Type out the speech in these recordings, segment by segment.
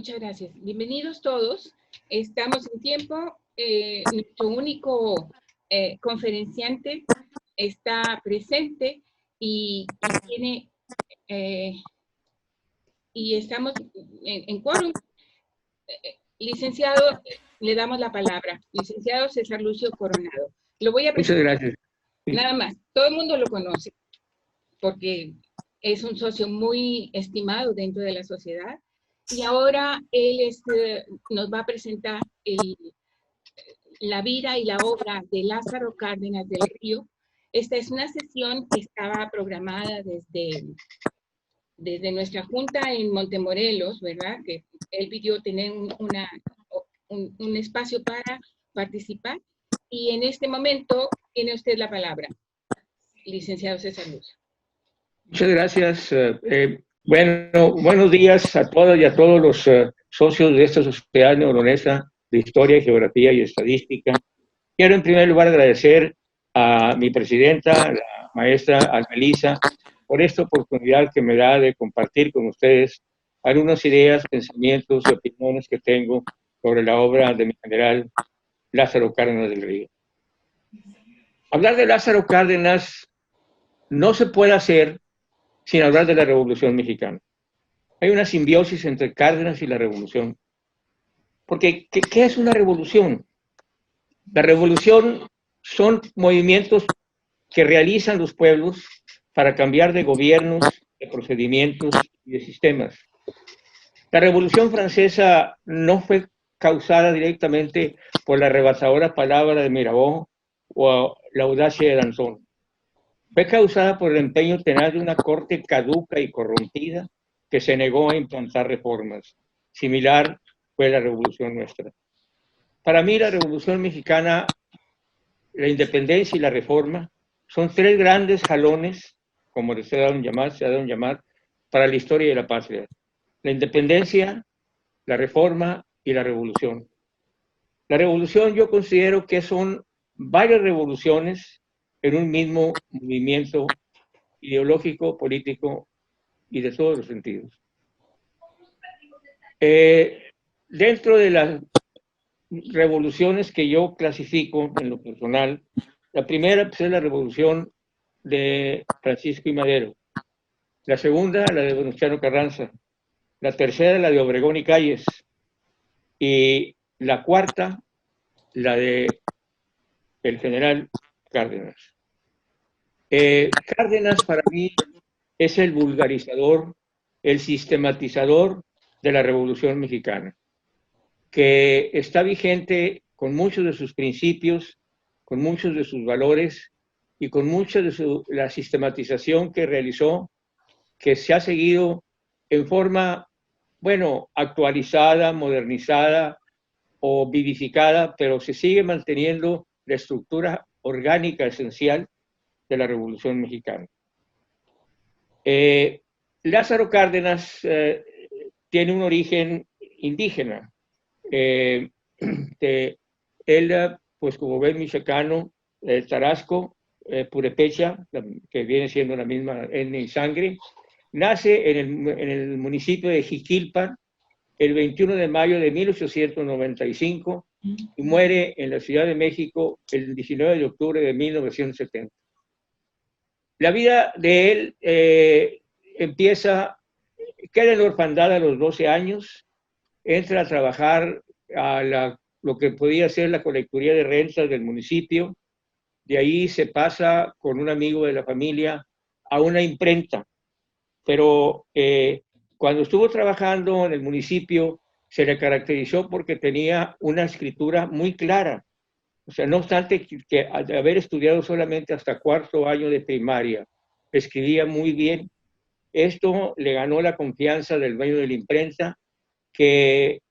Muchas gracias. Bienvenidos todos. Estamos en tiempo. Nuestro único conferenciante está presente y tiene y estamos en quórum. Licenciado, le damos la palabra. Licenciado César Lucio Coronado. Lo voy a presentar. Muchas gracias. Nada más. Todo el mundo lo conoce porque es un socio muy estimado dentro de la sociedad. Y ahora él nos va a presentar la vida y la obra de Lázaro Cárdenas del Río. Esta es una sesión que estaba programada desde nuestra junta en Montemorelos, ¿verdad? Que él pidió tener un espacio para participar. Y en este momento tiene usted la palabra, licenciado César Lucio. Muchas gracias. Bueno, buenos días a todas y a todos los socios de esta sociedad neuronesa de Historia, Geografía y Estadística. Quiero en primer lugar agradecer a mi presidenta, la maestra Almelisa, por esta oportunidad que me da de compartir con ustedes algunas ideas, pensamientos y opiniones que tengo sobre la obra de mi general Lázaro Cárdenas del Río. Hablar de Lázaro Cárdenas no se puede hacer sin hablar de la Revolución Mexicana. Hay una simbiosis entre Cárdenas y la Revolución. Porque, ¿qué es una revolución? La revolución son movimientos que realizan los pueblos para cambiar de gobiernos, de procedimientos y de sistemas. La Revolución Francesa no fue causada directamente por la arrebatadora palabra de Mirabeau o la audacia de Danzón. Fue causada por el empeño tenaz de una corte caduca y corrompida que se negó a implantar reformas. Similar fue la Revolución nuestra. Para mí, la Revolución Mexicana, la independencia y la reforma son tres grandes jalones, como se ha dado en llamar, para la historia de la patria. La independencia, la reforma y la revolución. La revolución yo considero que son varias revoluciones en un mismo movimiento ideológico, político y de todos los sentidos. Dentro de las revoluciones que yo clasifico en lo personal, la primera pues, es la revolución de Francisco I. Madero, la segunda la de Venustiano Carranza, la tercera la de Obregón y Calles y la cuarta la de el general Cárdenas. Cárdenas para mí es el vulgarizador, el sistematizador de la Revolución Mexicana, que está vigente con muchos de sus principios, con muchos de sus valores y con mucha de la sistematización que realizó, que se ha seguido en forma, bueno, actualizada, modernizada o vivificada, pero se sigue manteniendo la estructura orgánica esencial de la Revolución Mexicana. Lázaro Cárdenas tiene un origen indígena. Él, pues como ven, michoacano, tarasco, purepecha, que viene siendo la misma en sangre, nace en el municipio de Jiquilpan el 21 de mayo de 1895 y muere en la Ciudad de México el 19 de octubre de 1970. La vida de él queda en la orfandad a los 12 años, entra a trabajar a lo que podía ser la colecturía de rentas del municipio, de ahí se pasa con un amigo de la familia a una imprenta, pero cuando estuvo trabajando en el municipio se le caracterizó porque tenía una escritura muy clara, o sea, no obstante que al haber estudiado solamente hasta cuarto año de primaria, escribía muy bien. Esto le ganó la confianza del dueño de la imprenta, que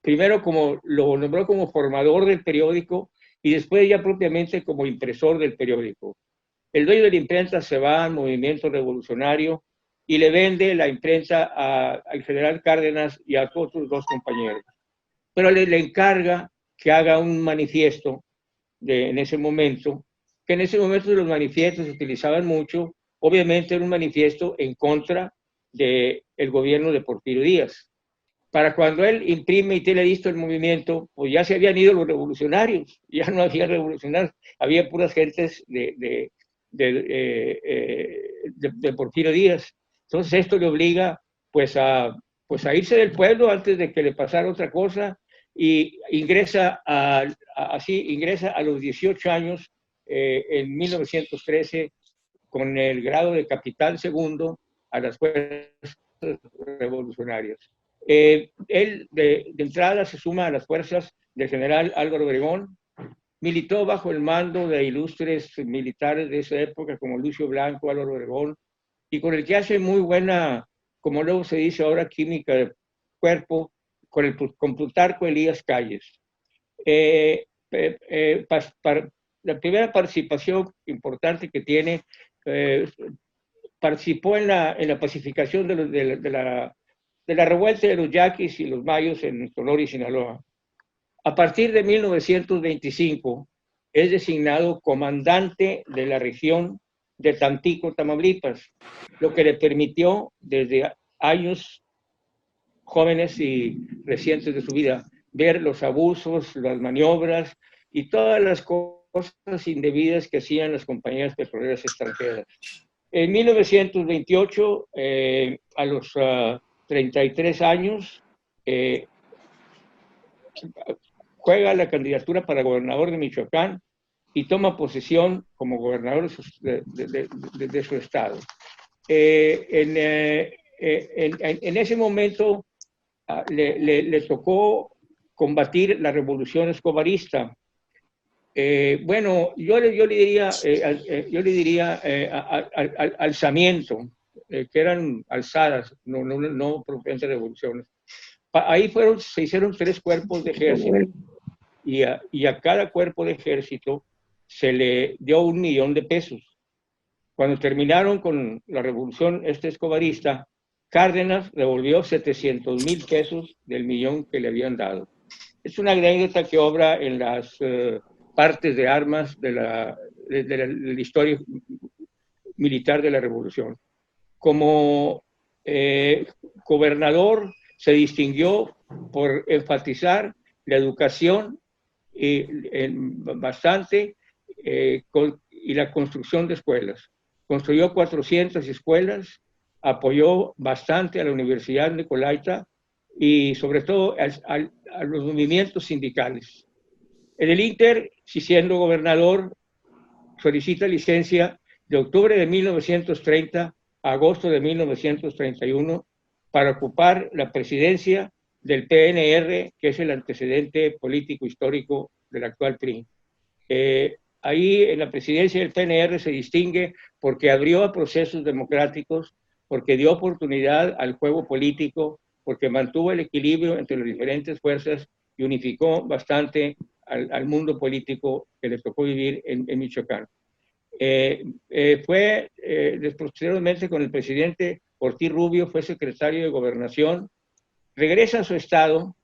primero lo nombró como formador del periódico y después ya propiamente como impresor del periódico. El dueño de la imprenta se va al movimiento revolucionario y le vende la imprenta al general Cárdenas y a otros dos compañeros. Pero le encarga que haga un manifiesto en ese momento, los manifiestos se utilizaban mucho, obviamente era un manifiesto en contra del gobierno de Porfirio Díaz. Para cuando él imprime y tiene listo el movimiento, pues ya se habían ido los revolucionarios, ya no había revolucionarios, había puras gentes de Porfirio Díaz. Entonces esto le obliga pues a irse del pueblo antes de que le pasara otra cosa, y ingresa a los 18 años, en 1913, con el grado de capitán segundo a las fuerzas revolucionarias. Él de entrada se suma a las fuerzas del general Álvaro Obregón, militó bajo el mando de ilustres militares de esa época como Lucio Blanco, Álvaro Obregón, y con el que hace muy buena, como luego se dice ahora, química de cuerpo, con Plutarco Elías Calles. La primera participación importante que tiene, participó en la pacificación de la revuelta de los yaquis y los mayos en Sonora y Sinaloa. A partir de 1925 es designado comandante de la región de Tampico, Tamaulipas, lo que le permitió desde años jóvenes y recientes de su vida ver los abusos, las maniobras y todas las cosas indebidas que hacían las compañías petroleras extranjeras. En 1928, a los 33 años, juega la candidatura para gobernador de Michoacán y toma posesión como gobernador de su estado. En ese momento le tocó combatir la revolución escobarista. Bueno, yo le diría alzamiento, que eran alzadas, no propiamente revoluciones. Ahí se hicieron 3 cuerpos de ejército, y a cada cuerpo de ejército se le dio $1 millón de pesos. Cuando terminaron con la revolución escobarista, Cárdenas devolvió 700,000 pesos del millón que le habían dado. Es una anécdota que obra en las partes de armas de la historia militar de la revolución. Como gobernador se distinguió por enfatizar la educación bastante, y la construcción de escuelas. Construyó 400 escuelas, apoyó bastante a la Universidad Nicolaita y sobre todo a los movimientos sindicales. En el Inter, si siendo gobernador, solicita licencia de octubre de 1930 a agosto de 1931 para ocupar la presidencia del PNR, que es el antecedente político histórico del actual PRI. Ahí en la presidencia del PNR se distingue porque abrió a procesos democráticos, porque dio oportunidad al juego político, porque mantuvo el equilibrio entre las diferentes fuerzas y unificó bastante al mundo político que les tocó vivir en Michoacán. Posteriormente con el presidente Ortiz Rubio, fue secretario de Gobernación, regresa a su estado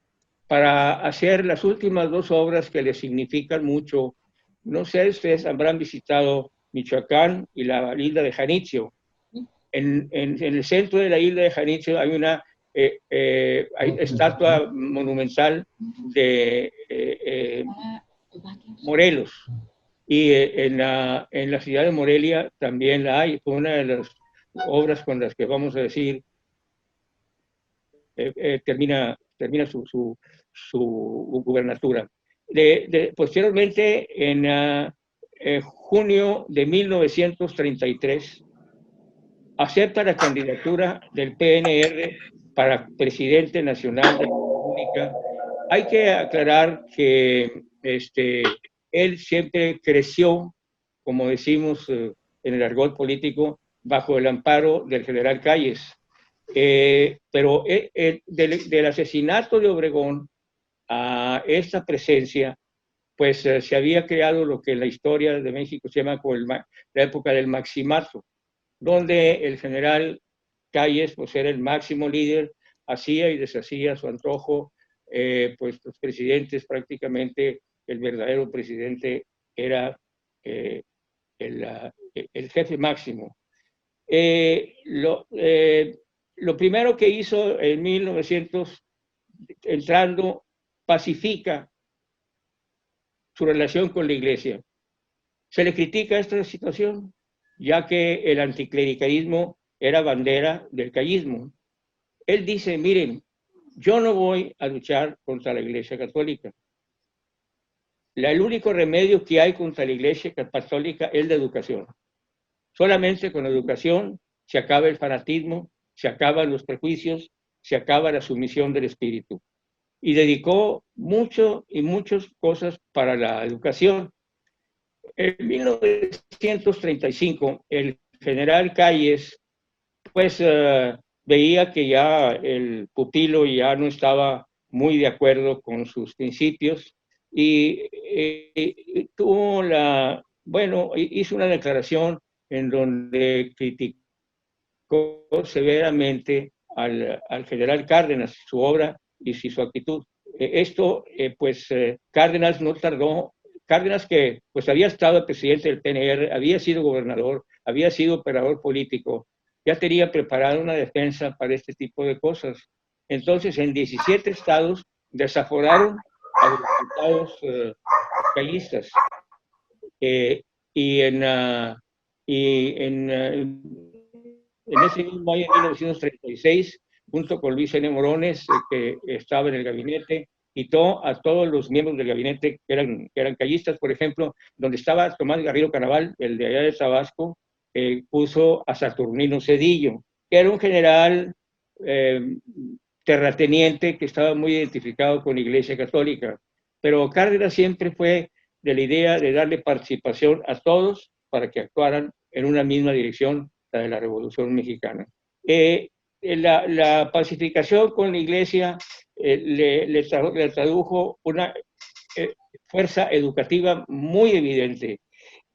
para hacer las últimas 2 obras que le significan mucho. No sé si ustedes habrán visitado Michoacán y la isla de Janitzio. En el centro de la isla de Janitzio hay una estatua monumental de Morelos. Y en la ciudad de Morelia también la hay. Fue una de las obras con las que, vamos a decir, termina su gubernatura. Posteriormente, en junio de 1933, acepta la candidatura del PNR para presidente nacional de la República. Hay que aclarar que él siempre creció, como decimos en el argot político, bajo el amparo del general Calles. Pero del asesinato de Obregón a esta presencia, pues se había creado lo que en la historia de México se llama como la época del maximato, donde el general Calles pues era el máximo líder, hacía y deshacía a su antojo. Pues los presidentes, prácticamente el verdadero presidente era el jefe máximo. lo primero que hizo en 1900, entrando, pacifica su relación con la iglesia. Se le critica esta situación, ya que el anticlericalismo era bandera del callismo. Él dice, miren, yo no voy a luchar contra la Iglesia Católica. El único remedio que hay contra la Iglesia Católica es la educación. Solamente con educación se acaba el fanatismo, se acaban los prejuicios, se acaba la sumisión del espíritu. Y dedicó mucho y muchas cosas para la educación. En 1935, el general Calles, pues veía que ya el pupilo ya no estaba muy de acuerdo con sus principios y tuvo hizo una declaración en donde criticó severamente al general Cárdenas, su obra y su actitud. Cárdenas no tardó, Cárdenas que pues había estado presidente del PNR, había sido gobernador, había sido operador político, ya tenía preparada una defensa para este tipo de cosas. Entonces, en 17 estados desaforaron a los diputados callistas. En ese mismo año, en 1936, junto con Luis N. Morones, que estaba en el gabinete, quitó a todos los miembros del gabinete que eran callistas, por ejemplo, donde estaba Tomás Garrido Canaval, el de allá de Tabasco, puso a Saturnino Cedillo, que era un general terrateniente que estaba muy identificado con la Iglesia Católica. Pero Cárdenas siempre fue de la idea de darle participación a todos para que actuaran en una misma dirección, la de la Revolución Mexicana. La pacificación con la Iglesia le tradujo una fuerza educativa muy evidente.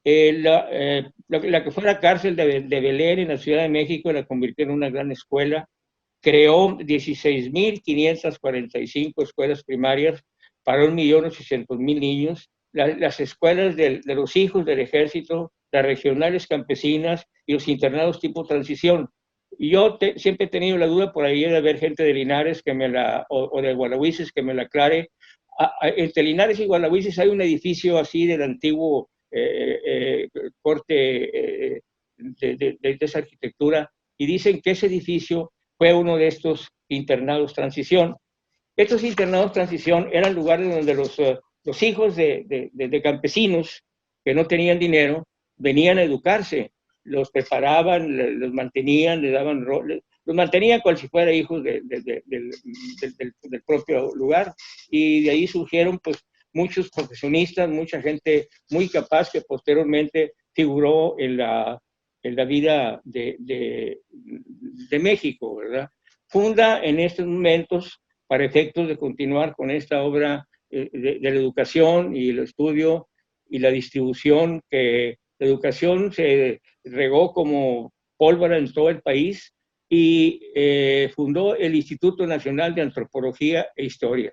La que fue la cárcel de Belén en la Ciudad de México la convirtió en una gran escuela, creó 16.545 escuelas primarias para 1.800.000 niños, las escuelas de los hijos del ejército, las regionales campesinas y los internados tipo transición. Y yo siempre he tenido la duda por ahí de ver gente de Linares o de Gualahuises que me la aclare. Entre Linares y Gualahuises hay un edificio así del antiguo corte de esa arquitectura, y dicen que ese edificio fue uno de estos internados transición. Estos internados transición eran lugares donde los hijos de campesinos que no tenían dinero venían a educarse, los preparaban, los mantenían, les daban los mantenían como si fueran hijos del propio lugar, y de ahí surgieron pues muchos profesionistas, mucha gente muy capaz que posteriormente figuró en la vida de México, ¿verdad? Funda en estos momentos, para efectos de continuar con esta obra de la educación y el estudio y la distribución, que la educación se regó como pólvora en todo el país, y fundó el Instituto Nacional de Antropología e Historia.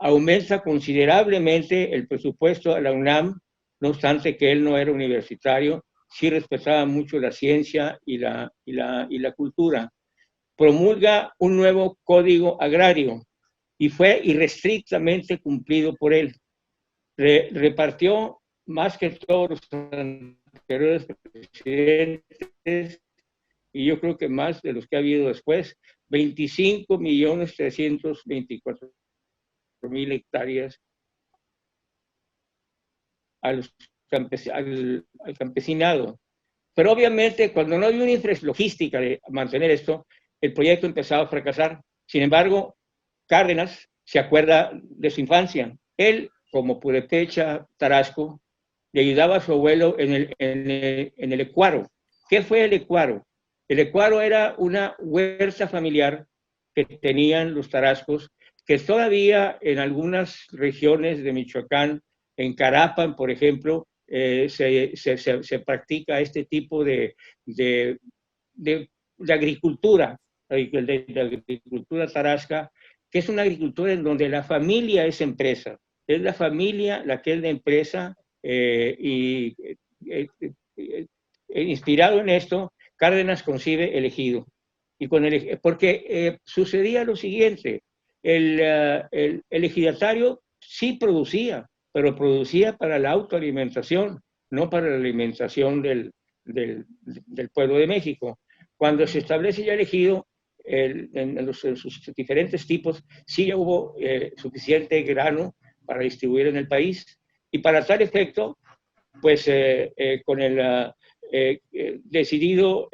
Aumenta considerablemente el presupuesto a la UNAM, no obstante que él no era universitario, sí respetaba mucho la ciencia y la cultura. Promulga un nuevo código agrario y fue irrestrictamente cumplido por él. Repartió más que todos los anteriores presidentes, y yo creo que más de los que ha habido después, 25.324.000 hectáreas al campesinado. Pero obviamente, cuando no había una infraestructura logística de mantener esto, el proyecto empezaba a fracasar. Sin embargo, Cárdenas se acuerda de su infancia. Él, como purépecha tarasco, le ayudaba a su abuelo en el ecuaro. ¿Qué fue el ecuaro? El ecuaro era una huerta familiar que tenían los tarascos, que todavía en algunas regiones de Michoacán, en Carapan, por ejemplo, se practica este tipo de agricultura, de agricultura tarasca, que es una agricultura en donde la familia es empresa. Es la familia la que es la empresa, inspirado en esto, Cárdenas concibe el ejido. porque sucedía lo siguiente, el ejidatario sí producía, pero producía para la autoalimentación, no para la alimentación del pueblo de México. Cuando se establece ya el ejido, en sus diferentes tipos, sí ya hubo suficiente grano para distribuir en el país, y para tal efecto, pues con el decidido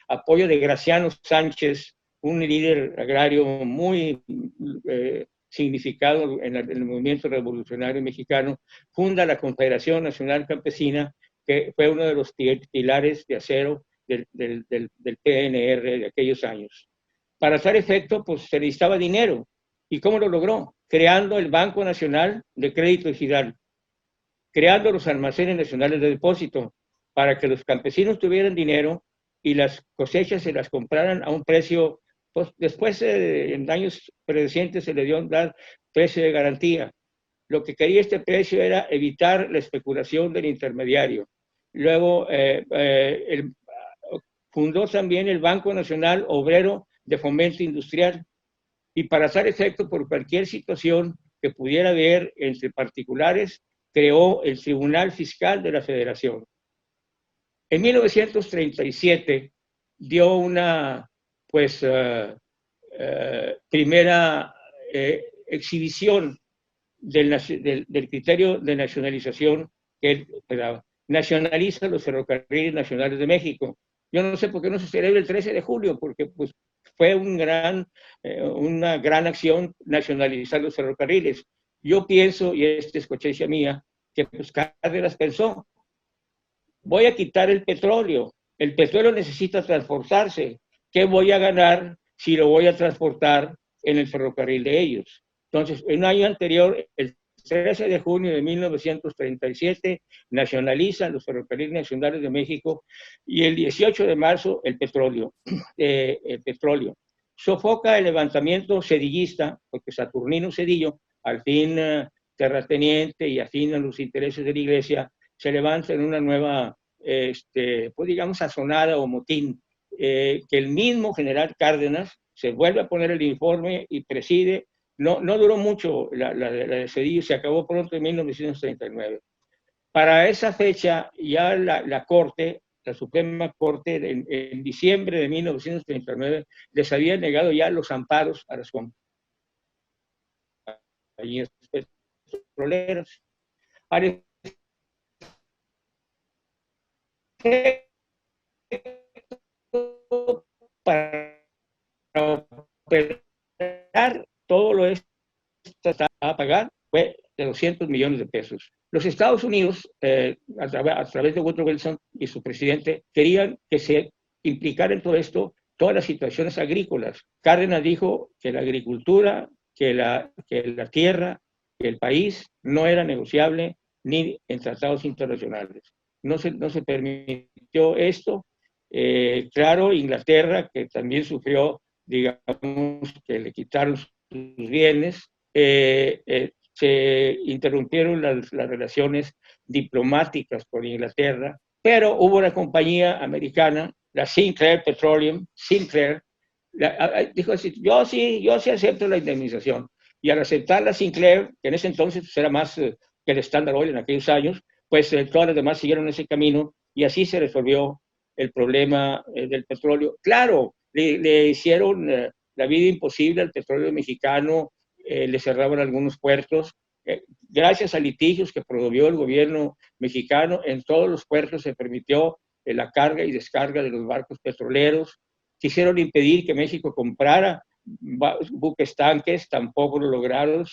apoyo de Graciano Sánchez, un líder agrario muy significado en el movimiento revolucionario mexicano, funda la Confederación Nacional Campesina, que fue uno de los pilares de acero del PNR de aquellos años. Para tal efecto, pues se necesitaba dinero. ¿Y cómo lo logró? Creando el Banco Nacional de Crédito Ejidal, creando los almacenes nacionales de depósito para que los campesinos tuvieran dinero y las cosechas se las compraran a un precio, pues después en años predecientes se le dio un precio de garantía. Lo que quería este precio era evitar la especulación del intermediario. Luego fundó también el Banco Nacional Obrero de Fomento Industrial, y para tal efecto, por cualquier situación que pudiera haber entre particulares, creó el Tribunal Fiscal de la Federación. En 1937 dio una, pues, primera exhibición del criterio de nacionalización que él daba. Nacionaliza los ferrocarriles nacionales de México. Yo no sé por qué no se celebra el 13 de julio, porque pues fue una gran acción nacionalizar los ferrocarriles. Yo pienso, y esta es coherencia mía, que pues Cárdenas pensó, voy a quitar el petróleo necesita transportarse, ¿qué voy a ganar si lo voy a transportar en el ferrocarril de ellos? Entonces, en un año anterior, el 13 de junio de 1937, nacionalizan los ferrocarriles nacionales de México, y el 18 de marzo el petróleo. Sofoca el levantamiento cedillista, porque Saturnino Cedillo, al fin terrateniente y afín a los intereses de la Iglesia, se levanta en una nueva, pues digamos, azonada o motín, que el mismo general Cárdenas se vuelve a poner el informe y preside. No duró mucho la de Cedillo, se acabó pronto en 1939. Para esa fecha ya la Corte, la Suprema Corte, en diciembre de 1939, les había negado ya los amparos a las compañías petroleras. Para operar todo lo esto a pagar fue de 200 millones de pesos. Los Estados Unidos, a través de Woodrow Wilson y su presidente, querían que se implicara en todo esto todas las situaciones agrícolas. Cárdenas dijo que la agricultura, que la tierra, que el país no era negociable ni en tratados internacionales. No se permitió esto. Claro, Inglaterra, que también sufrió, digamos, que le quitaron sus bienes, se interrumpieron las relaciones diplomáticas con Inglaterra, pero hubo una compañía americana, la Sinclair Petroleum, dijo así, yo sí acepto la indemnización. Y al aceptar la Sinclair, que en ese entonces pues, era más que el Standard Oil en aquellos años, pues todas las demás siguieron ese camino, y así se resolvió el problema del petróleo. Claro, le hicieron la vida imposible al petróleo mexicano, le cerraban algunos puertos. Gracias a litigios que promovió el gobierno mexicano, en todos los puertos se permitió la carga y descarga de los barcos petroleros. Quisieron impedir que México comprara buques tanques, tampoco lo lograron.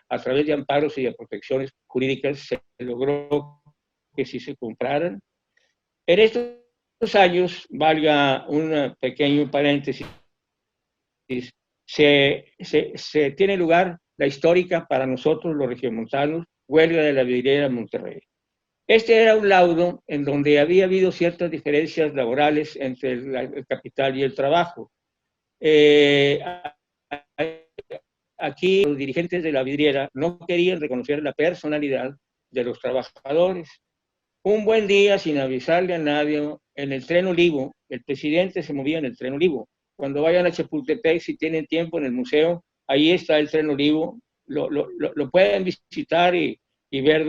A través de amparos y de protecciones jurídicas se logró que sí se compraran. En estos años, valga un pequeño paréntesis, se tiene lugar la histórica para nosotros los regiomontanos huelga de la vidriera en Monterrey. Este era un laudo en donde había habido ciertas diferencias laborales entre el capital y el trabajo. Aquí los dirigentes de la vidriera no querían reconocer la personalidad de los trabajadores. un buen día, sin avisarle a nadie, en el Tren Olivo, el presidente se movía en el Tren Olivo. Cuando vayan a Chapultepec, si tienen tiempo en el museo, ahí está el Tren Olivo, lo pueden visitar y ver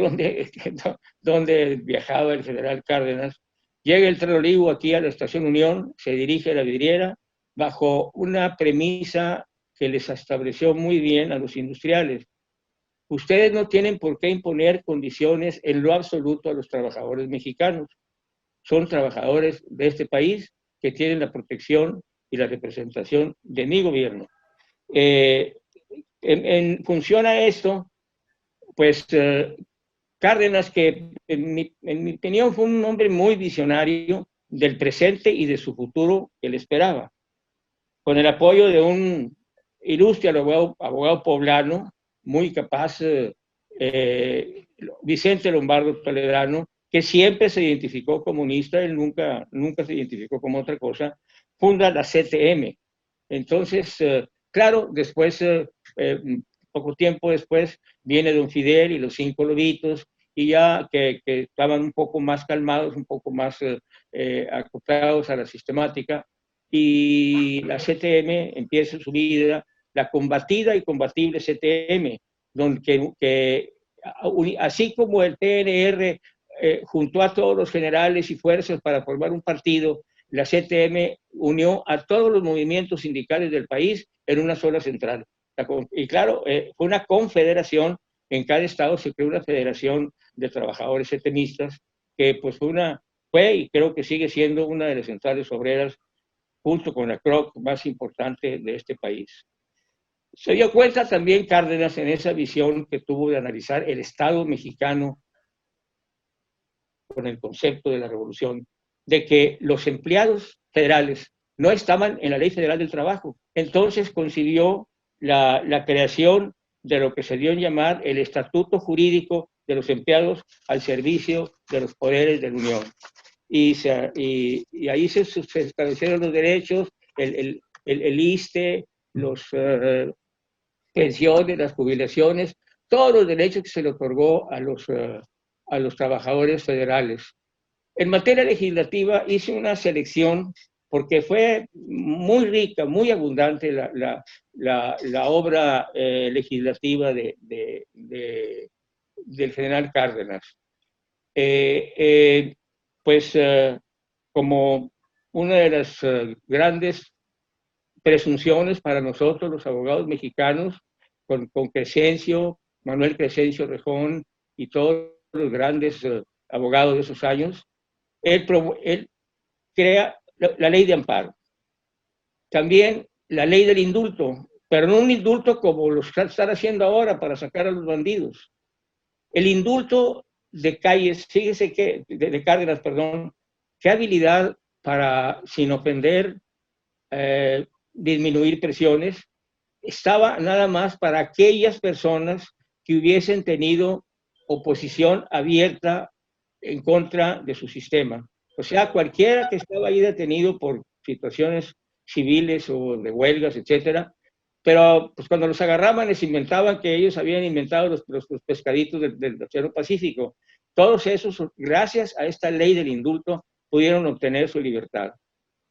dónde viajaba el general Cárdenas. Llega el Tren Olivo aquí a la Estación Unión, se dirige a la vidriera, bajo una premisa que les estableció muy bien a los industriales. Ustedes no tienen por qué imponer condiciones en lo absoluto a los trabajadores mexicanos. Son trabajadores de este país que tienen la protección y la representación de mi gobierno. En función a esto, pues Cárdenas, que en mi opinión fue un hombre muy visionario del presente y de su futuro que él esperaba, con el apoyo de un ilustre abogado poblano, muy capaz, Vicente Lombardo Toledano, que siempre se identificó comunista, él nunca se identificó como otra cosa, funda la CTM. Entonces, claro, después, poco tiempo después, viene don Fidel y los 5 lobitos, y ya que estaban un poco más calmados, un poco más acoplados a la sistemática, y la CTM empieza su vida, la combatida y combatible CTM, donde así como el PNR juntó a todos los generales y fuerzas para formar un partido, la CTM unió a todos los movimientos sindicales del país en una sola central. Y claro, fue una confederación, en cada estado se creó una federación de trabajadores CTMistas, que pues fue y creo que sigue siendo una de las centrales obreras, junto con la CROC, más importante de este país. Se dio cuenta también Cárdenas en esa visión que tuvo de analizar el Estado mexicano con el concepto de la revolución, de que los empleados federales no estaban en la Ley Federal del Trabajo. Entonces concibió la creación de lo que se dio en llamar el Estatuto Jurídico de los Empleados al servicio de los poderes de la Unión. Y ahí se establecieron los derechos, el ISSSTE, los pensiones, las jubilaciones, todos los derechos que se le otorgó a los trabajadores federales. En materia legislativa hice una selección porque fue muy rica, muy abundante la obra legislativa del general Cárdenas. Pues como una de las grandes presunciones para nosotros, los abogados mexicanos, con Crescencio, Manuel Crescencio Rejón y todos los grandes abogados de esos años, él crea la ley de amparo. También la ley del indulto, pero no un indulto como lo están haciendo ahora para sacar a los bandidos. El indulto de Calles, fíjese que, de Cárdenas, perdón, qué habilidad para, sin ofender, disminuir presiones, estaba nada más para aquellas personas que hubiesen tenido oposición abierta en contra de su sistema. O sea, cualquiera que estaba ahí detenido por situaciones civiles o de huelgas, etcétera, pero pues cuando los agarraban les inventaban que ellos habían inventado los pescaditos del Océano Pacífico. Todos esos, gracias a esta ley del indulto, pudieron obtener su libertad.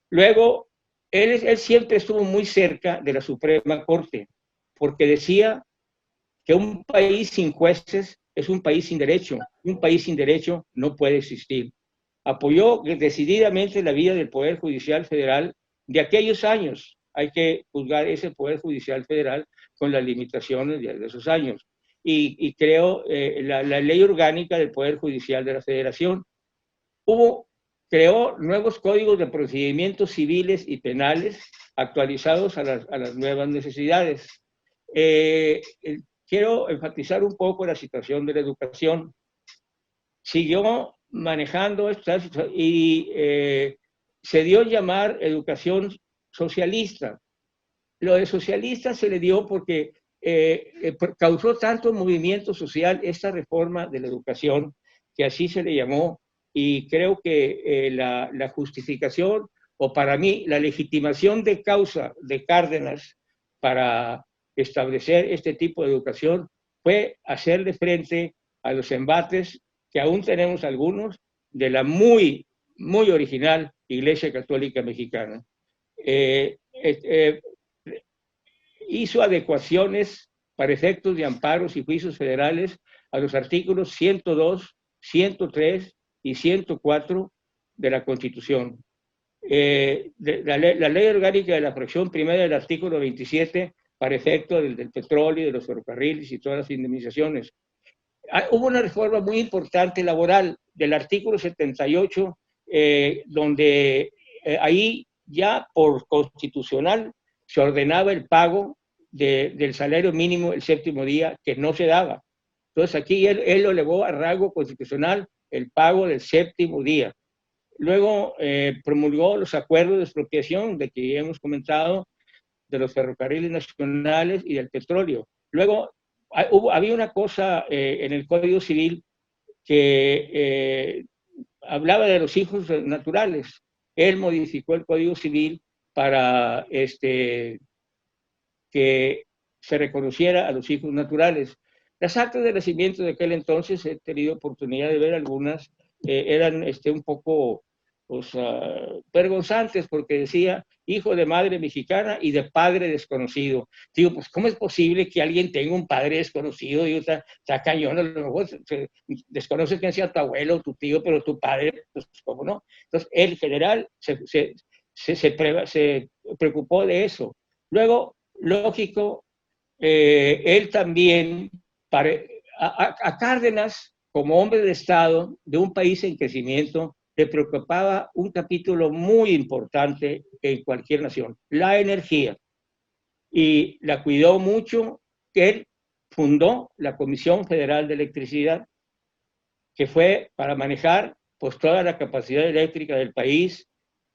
Luego, él siempre estuvo muy cerca de la Suprema Corte, porque decía que un país sin jueces es un país sin derecho. Un país sin derecho no puede existir. Apoyó decididamente la vida del Poder Judicial Federal de aquellos años. Hay que juzgar ese Poder Judicial Federal con las limitaciones de esos años. Y creó la ley orgánica del Poder Judicial de la Federación. Creó nuevos códigos de procedimientos civiles y penales actualizados a las nuevas necesidades. Quiero enfatizar un poco la situación de la educación. Siguió manejando esta y se dio a llamar educación socialista. Lo de socialista se le dio porque causó tanto movimiento social esta reforma de la educación, que así se le llamó, y creo que la justificación, o para mí, la legitimación de causa de Cárdenas para establecer este tipo de educación fue hacerle frente a los embates, que aún tenemos algunos, de la muy, muy original Iglesia Católica Mexicana. Hizo adecuaciones para efectos de amparos y juicios federales a los artículos 102, 103 y 104 de la Constitución. La ley orgánica de la fracción primera del artículo 27 para efecto del petróleo, de los ferrocarriles y todas las indemnizaciones. Hubo una reforma muy importante laboral del artículo 78, donde ahí ya por constitucional se ordenaba el pago del salario mínimo el séptimo día, que no se daba. Entonces aquí él lo elevó a rango constitucional el pago del séptimo día. Luego promulgó los acuerdos de expropiación de que ya hemos comentado, de los ferrocarriles nacionales y del petróleo. Luego había una cosa en el Código Civil que hablaba de los hijos naturales. Él modificó el Código Civil para que se reconociera a los hijos naturales. Las actas de nacimiento de aquel entonces, he tenido oportunidad de ver algunas, eran un poco vergonzantes, porque decía hijo de madre mexicana y de padre desconocido. Digo, pues ¿cómo es posible que alguien tenga un padre desconocido? Digo, está cañón, a lo mejor desconoces quién sea tu abuelo o tu tío, pero tu padre, pues ¿cómo no? Entonces, el general se preocupó de eso. Luego, lógico, él también, a Cárdenas, como hombre de Estado de un país en crecimiento, le preocupaba un capítulo muy importante en cualquier nación, la energía. Y la cuidó mucho. Él fundó la Comisión Federal de Electricidad, que fue para manejar pues toda la capacidad eléctrica del país,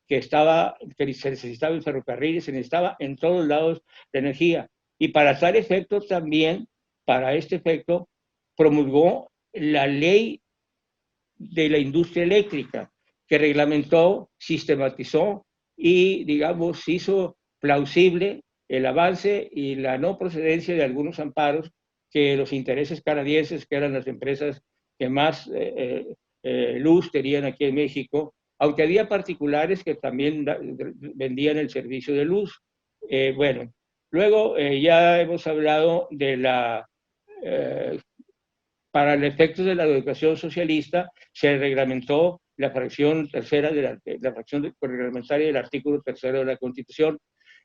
que se necesitaba en ferrocarriles, se necesitaba en todos lados de energía. Y para tal efecto también, para este efecto, promulgó la ley de la industria eléctrica, que reglamentó, sistematizó y, digamos, hizo plausible el avance y la no procedencia de algunos amparos que los intereses canadienses, que eran las empresas que más luz tenían aquí en México, aunque había particulares que también vendían el servicio de luz. Bueno, luego ya hemos hablado de la... para el efecto de la educación socialista, se reglamentó la fracción tercera de la fracción reglamentaria del artículo tercero de la Constitución.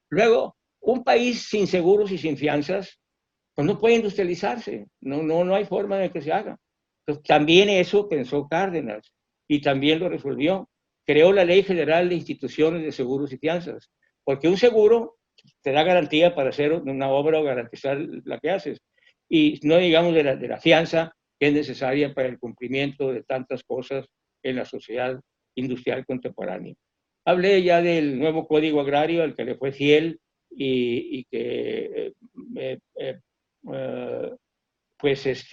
Luego, un país sin seguros y sin fianzas, pues no puede industrializarse, no hay forma de que se haga. Entonces, también eso pensó Cárdenas y también lo resolvió. Creó la Ley Federal de Instituciones de Seguros y Fianzas, porque un seguro te da garantía para hacer una obra o garantizar la que haces. Y no digamos de la fianza, que es necesaria para el cumplimiento de tantas cosas en la sociedad industrial contemporánea. Hablé ya del nuevo Código Agrario, al que le fue fiel y que pues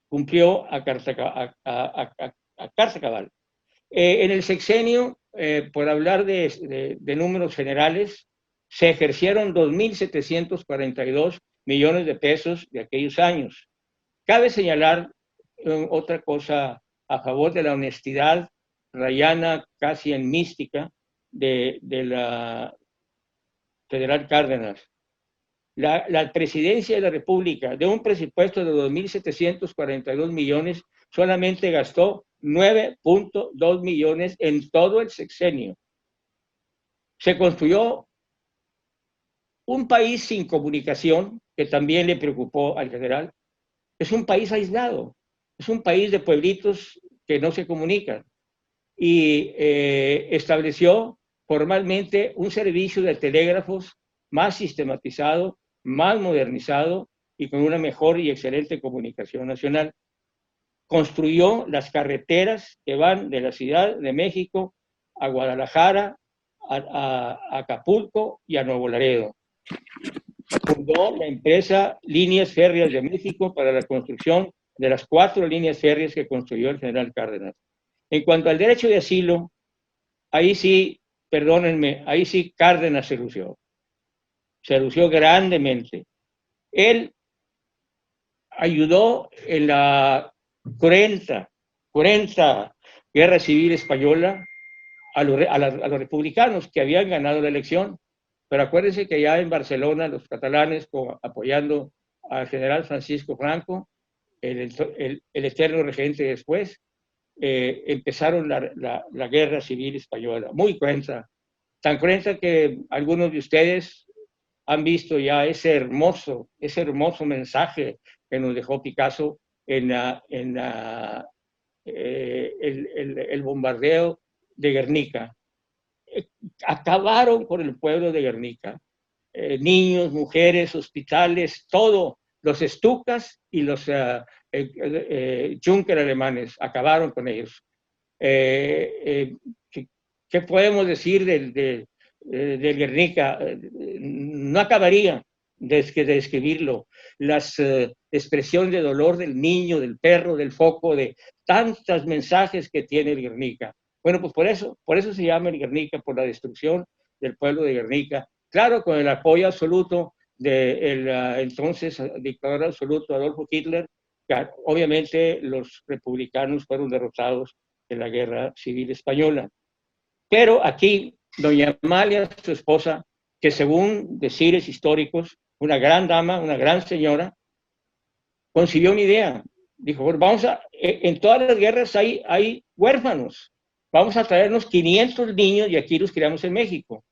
cumplió a carta cabal. En el sexenio, por hablar de números generales, se ejercieron 2.742 millones de pesos de aquellos años. Cabe señalar otra cosa a favor de la honestidad rayana, casi en mística, de la Federal Cárdenas. La presidencia de la República, de un presupuesto de 2.742 millones, solamente gastó 9.2 millones en todo el sexenio. Se construyó un país sin comunicación, que también le preocupó al general. Es un país aislado, es un país de pueblitos que no se comunican. Y estableció formalmente un servicio de telégrafos más sistematizado, más modernizado y con una mejor y excelente comunicación nacional. Construyó las carreteras que van de la Ciudad de México a Guadalajara, a Acapulco y a Nuevo Laredo. Fundó la empresa Líneas Férreas de México para la construcción de las 4 líneas férreas que construyó el general Cárdenas. En cuanto al derecho de asilo, ahí sí, perdónenme, ahí sí Cárdenas se lució grandemente. Él ayudó en la cruenta cruenta guerra civil española a los republicanos que habían ganado la elección. Pero acuérdense que ya en Barcelona los catalanes, apoyando al general Francisco Franco, el eterno regente después, empezaron la guerra civil española, muy cruenta, tan cruenta que algunos de ustedes han visto ya ese hermoso mensaje que nos dejó Picasso en el bombardeo de Guernica. Acabaron con el pueblo de Guernica. Niños, mujeres, hospitales, todo. Los estucas y los Junker alemanes acabaron con ellos. ¿Qué podemos decir del Guernica? No acabaría de describirlo. Las expresiones de dolor del niño, del perro, del foco, de tantos mensajes que tiene el Guernica. Bueno, pues por eso se llama el Guernica, por la destrucción del pueblo de Guernica. Claro, con el apoyo absoluto del entonces dictador absoluto Adolfo Hitler. Obviamente los republicanos fueron derrotados en la Guerra Civil Española. Pero aquí, doña Amalia, su esposa, que según decires históricos, una gran dama, una gran señora, concibió una idea. Dijo, bueno, en todas las guerras hay huérfanos. Vamos a traernos 500 niños y aquí los criamos en México.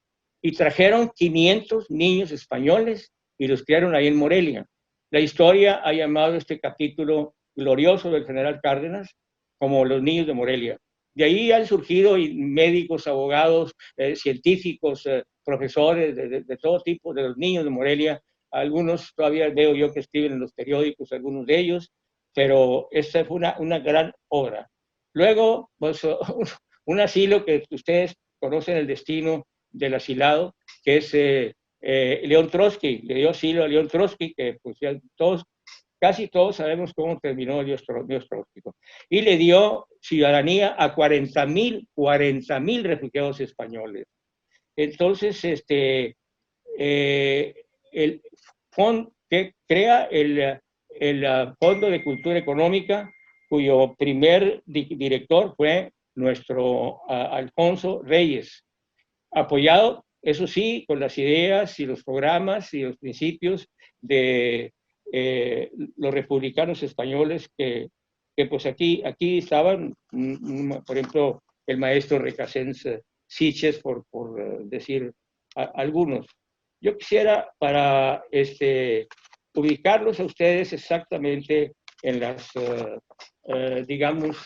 Y trajeron 500 niños españoles y los criaron ahí en Morelia. La historia ha llamado este capítulo glorioso del general Cárdenas como los niños de Morelia. De ahí han surgido médicos, abogados, científicos, profesores de todo tipo, de los niños de Morelia. Algunos todavía veo yo que escriben en los periódicos, algunos de ellos, pero esta fue una gran obra. Luego, pues, un asilo que ustedes conocen el destino del asilado, que es León Trotsky. Le dio asilo a León Trotsky, que pues ya casi todos sabemos cómo terminó León Trotsky. Y le dio ciudadanía a 40,000 refugiados españoles. Entonces, el fondo que crea el Fondo de Cultura Económica, cuyo primer director fue nuestro Alfonso Reyes, apoyado, eso sí, con las ideas y los programas y los principios de los republicanos españoles que pues aquí estaban, por ejemplo, el maestro Recasens Siches, por decir algunos. Yo quisiera para ubicarlos a ustedes exactamente en las, digamos,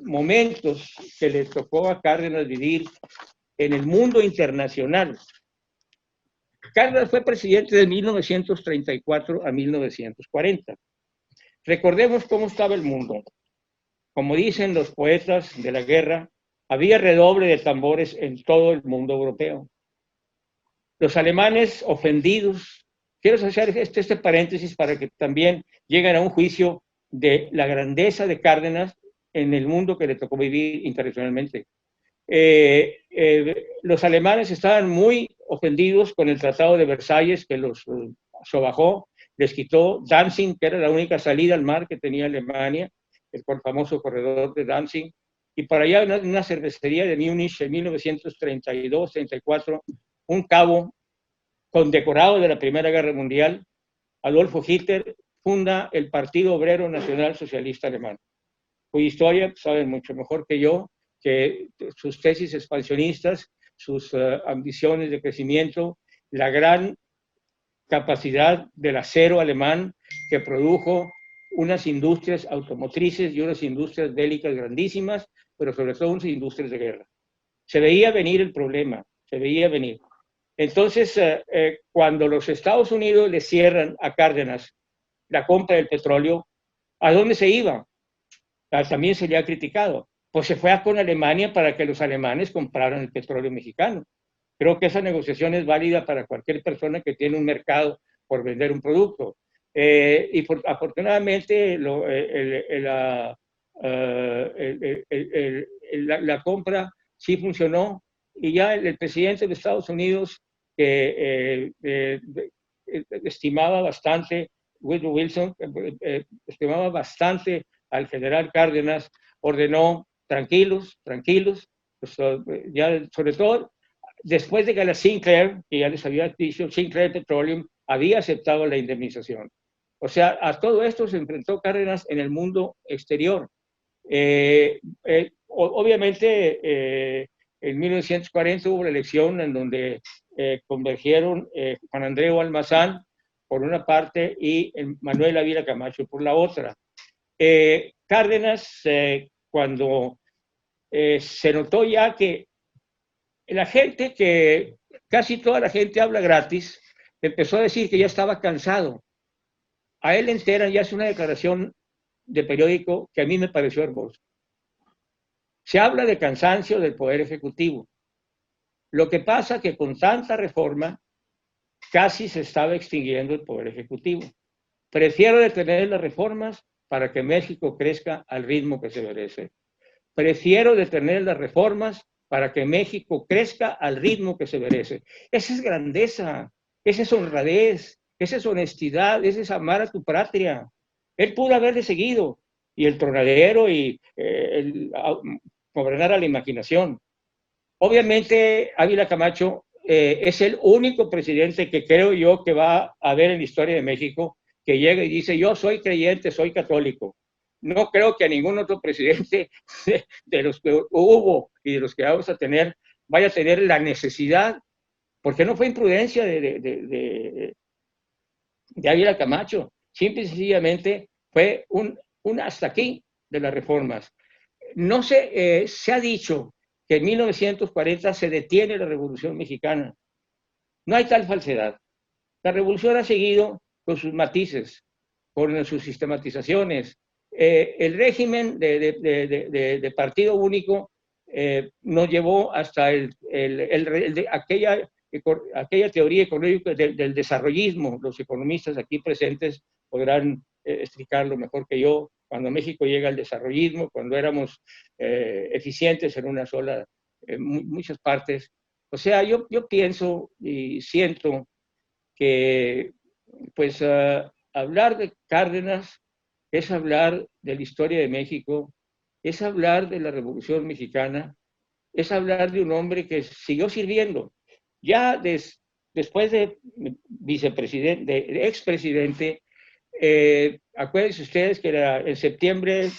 momentos que le tocó a Cárdenas vivir en el mundo internacional. Cárdenas fue presidente de 1934 a 1940. Recordemos cómo estaba el mundo. Como dicen los poetas de la guerra, había redoble de tambores en todo el mundo europeo. Los alemanes ofendidos, quiero hacer este paréntesis para que también lleguen a un juicio de la grandeza de Cárdenas en el mundo que le tocó vivir internacionalmente. Los alemanes estaban muy ofendidos con el Tratado de Versalles, que los sobajó, les quitó Danzig, que era la única salida al mar que tenía Alemania, el famoso corredor de Danzig, y para allá en una cervecería de Múnich en 1932-34, un cabo condecorado de la Primera Guerra Mundial, Adolfo Hitler funda el Partido Obrero Nacional Socialista Alemán, cuya historia saben mucho mejor que yo, que sus tesis expansionistas, sus ambiciones de crecimiento, la gran capacidad del acero alemán que produjo unas industrias automotrices y unas industrias bélicas grandísimas, pero sobre todo unas industrias de guerra. Se veía venir el problema, se veía venir. Entonces, cuando los Estados Unidos le cierran a Cárdenas la compra del petróleo, ¿a dónde se iba? También se le ha criticado. Pues se fue con Alemania para que los alemanes compraran el petróleo mexicano. Creo que esa negociación es válida para cualquier persona que tiene un mercado por vender un producto. Afortunadamente, la compra sí funcionó y ya el presidente de Estados Unidos estimaba bastante, Woodrow Wilson, estimaba bastante al general Cárdenas, ordenó tranquilos, tranquilos, pues, ya sobre todo después de que la Sinclair, que ya les había dicho, Sinclair Petroleum había aceptado la indemnización. O sea, a todo esto se enfrentó Cárdenas en el mundo exterior. Obviamente, en 1940 hubo la elección en donde convergieron Juan Andreu Almazán por una parte y Manuel Ávila Camacho por la otra. Cárdenas, cuando se notó ya que la gente, que casi toda la gente habla gratis, empezó a decir que ya estaba cansado. A él enteran, ya es una declaración de periódico que a mí me pareció hermosa. Se habla de cansancio del Poder Ejecutivo. Lo que pasa que con tanta reforma casi se estaba extinguiendo el Poder Ejecutivo. Prefiero detener las reformas para que México crezca al ritmo que se merece. Prefiero detener las reformas para que México crezca al ritmo que se merece. Esa es grandeza, esa es honradez, esa es honestidad, esa es amar a tu patria. Él pudo haberle seguido, y el tronadero y gobernar a la imaginación. Obviamente, Ávila Camacho es el único presidente que creo yo que va a haber en la historia de México que llega y dice, yo soy creyente, soy católico. No creo que a ningún otro presidente de los que hubo y de los que vamos a tener vaya a tener la necesidad, porque no fue imprudencia de Ávila Camacho, simple y sencillamente fue un hasta aquí de las reformas. No se ha dicho que en 1940 se detiene la Revolución Mexicana. No hay tal falsedad. La revolución ha seguido con sus matices, con sus sistematizaciones. El régimen de partido único nos llevó hasta aquella teoría económica del desarrollismo. Los economistas aquí presentes podrán explicarlo mejor que yo. Cuando México llega al desarrollismo, cuando éramos eficientes en una sola, muchas partes. O sea, yo pienso y siento que, pues, hablar de Cárdenas es hablar de la historia de México, es hablar de la Revolución Mexicana, es hablar de un hombre que siguió sirviendo. Ya después de vicepresidente, de expresidente, acuérdense ustedes que era en septiembre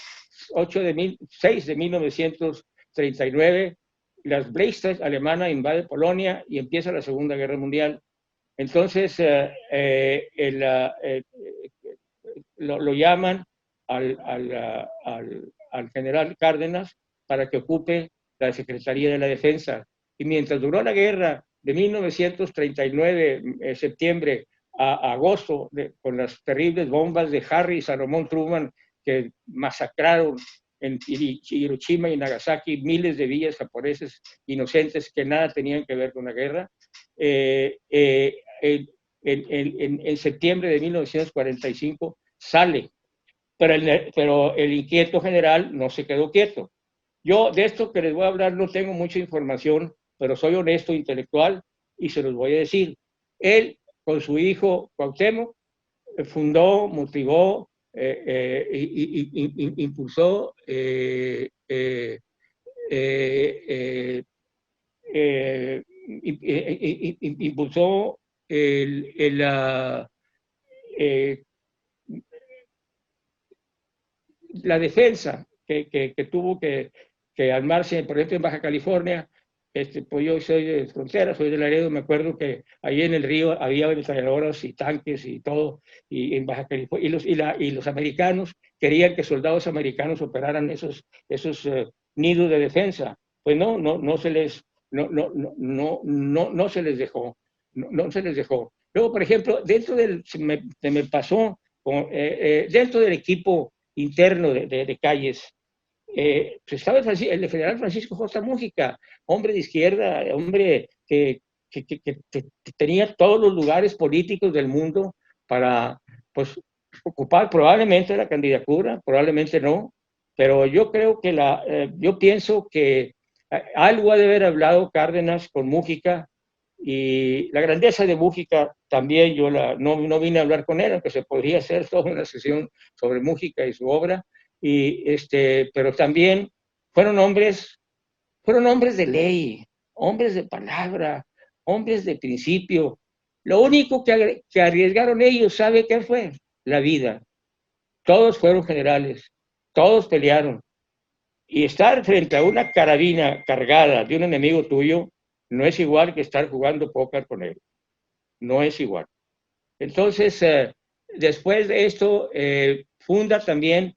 6 de 1939, las Reichstag alemana invade Polonia y empieza la Segunda Guerra Mundial. Entonces, lo llaman al general Cárdenas para que ocupe la Secretaría de la Defensa. Y mientras duró la guerra de 1939, septiembre a agosto, con las terribles bombas de Harry y Salomón Truman que masacraron en Hiroshima y Nagasaki miles de villas japoneses inocentes que nada tenían que ver con la guerra, en septiembre de 1945 sale, pero el inquieto general no se quedó quieto. Yo de esto que les voy a hablar no tengo mucha información, pero soy honesto, intelectual, y se los voy a decir. Él, con su hijo Cuauhtémoc, fundó, motivó, impulsó, impulsó la defensa que tuvo que armarse, por ejemplo, en Baja California. Pues yo soy de frontera, soy de Laredo, me acuerdo que ahí en el río había ametralladoras y tanques y todo, y en Baja California, y los americanos querían que soldados americanos operaran esos nidos de defensa. Pues no se les dejó, no se les dejó. Luego, por ejemplo, dentro dentro del equipo interno de Calles, pues estaba el general Francisco J. Múgica, hombre de izquierda, hombre que tenía todos los lugares políticos del mundo para, pues, ocupar probablemente la candidatura, probablemente no, pero yo creo que yo pienso que algo ha de haber hablado Cárdenas con Múgica, y la grandeza de Múgica también no vine a hablar con él, aunque se podría hacer toda una sesión sobre Múgica y su obra. pero también fueron hombres de ley, hombres de palabra, hombres de principio. Lo único que arriesgaron ellos, ¿sabe qué fue? La vida. Todos fueron generales, todos pelearon. Y estar frente a una carabina cargada de un enemigo tuyo no es igual que estar jugando póker con él. No es igual. Entonces, después de esto, funda también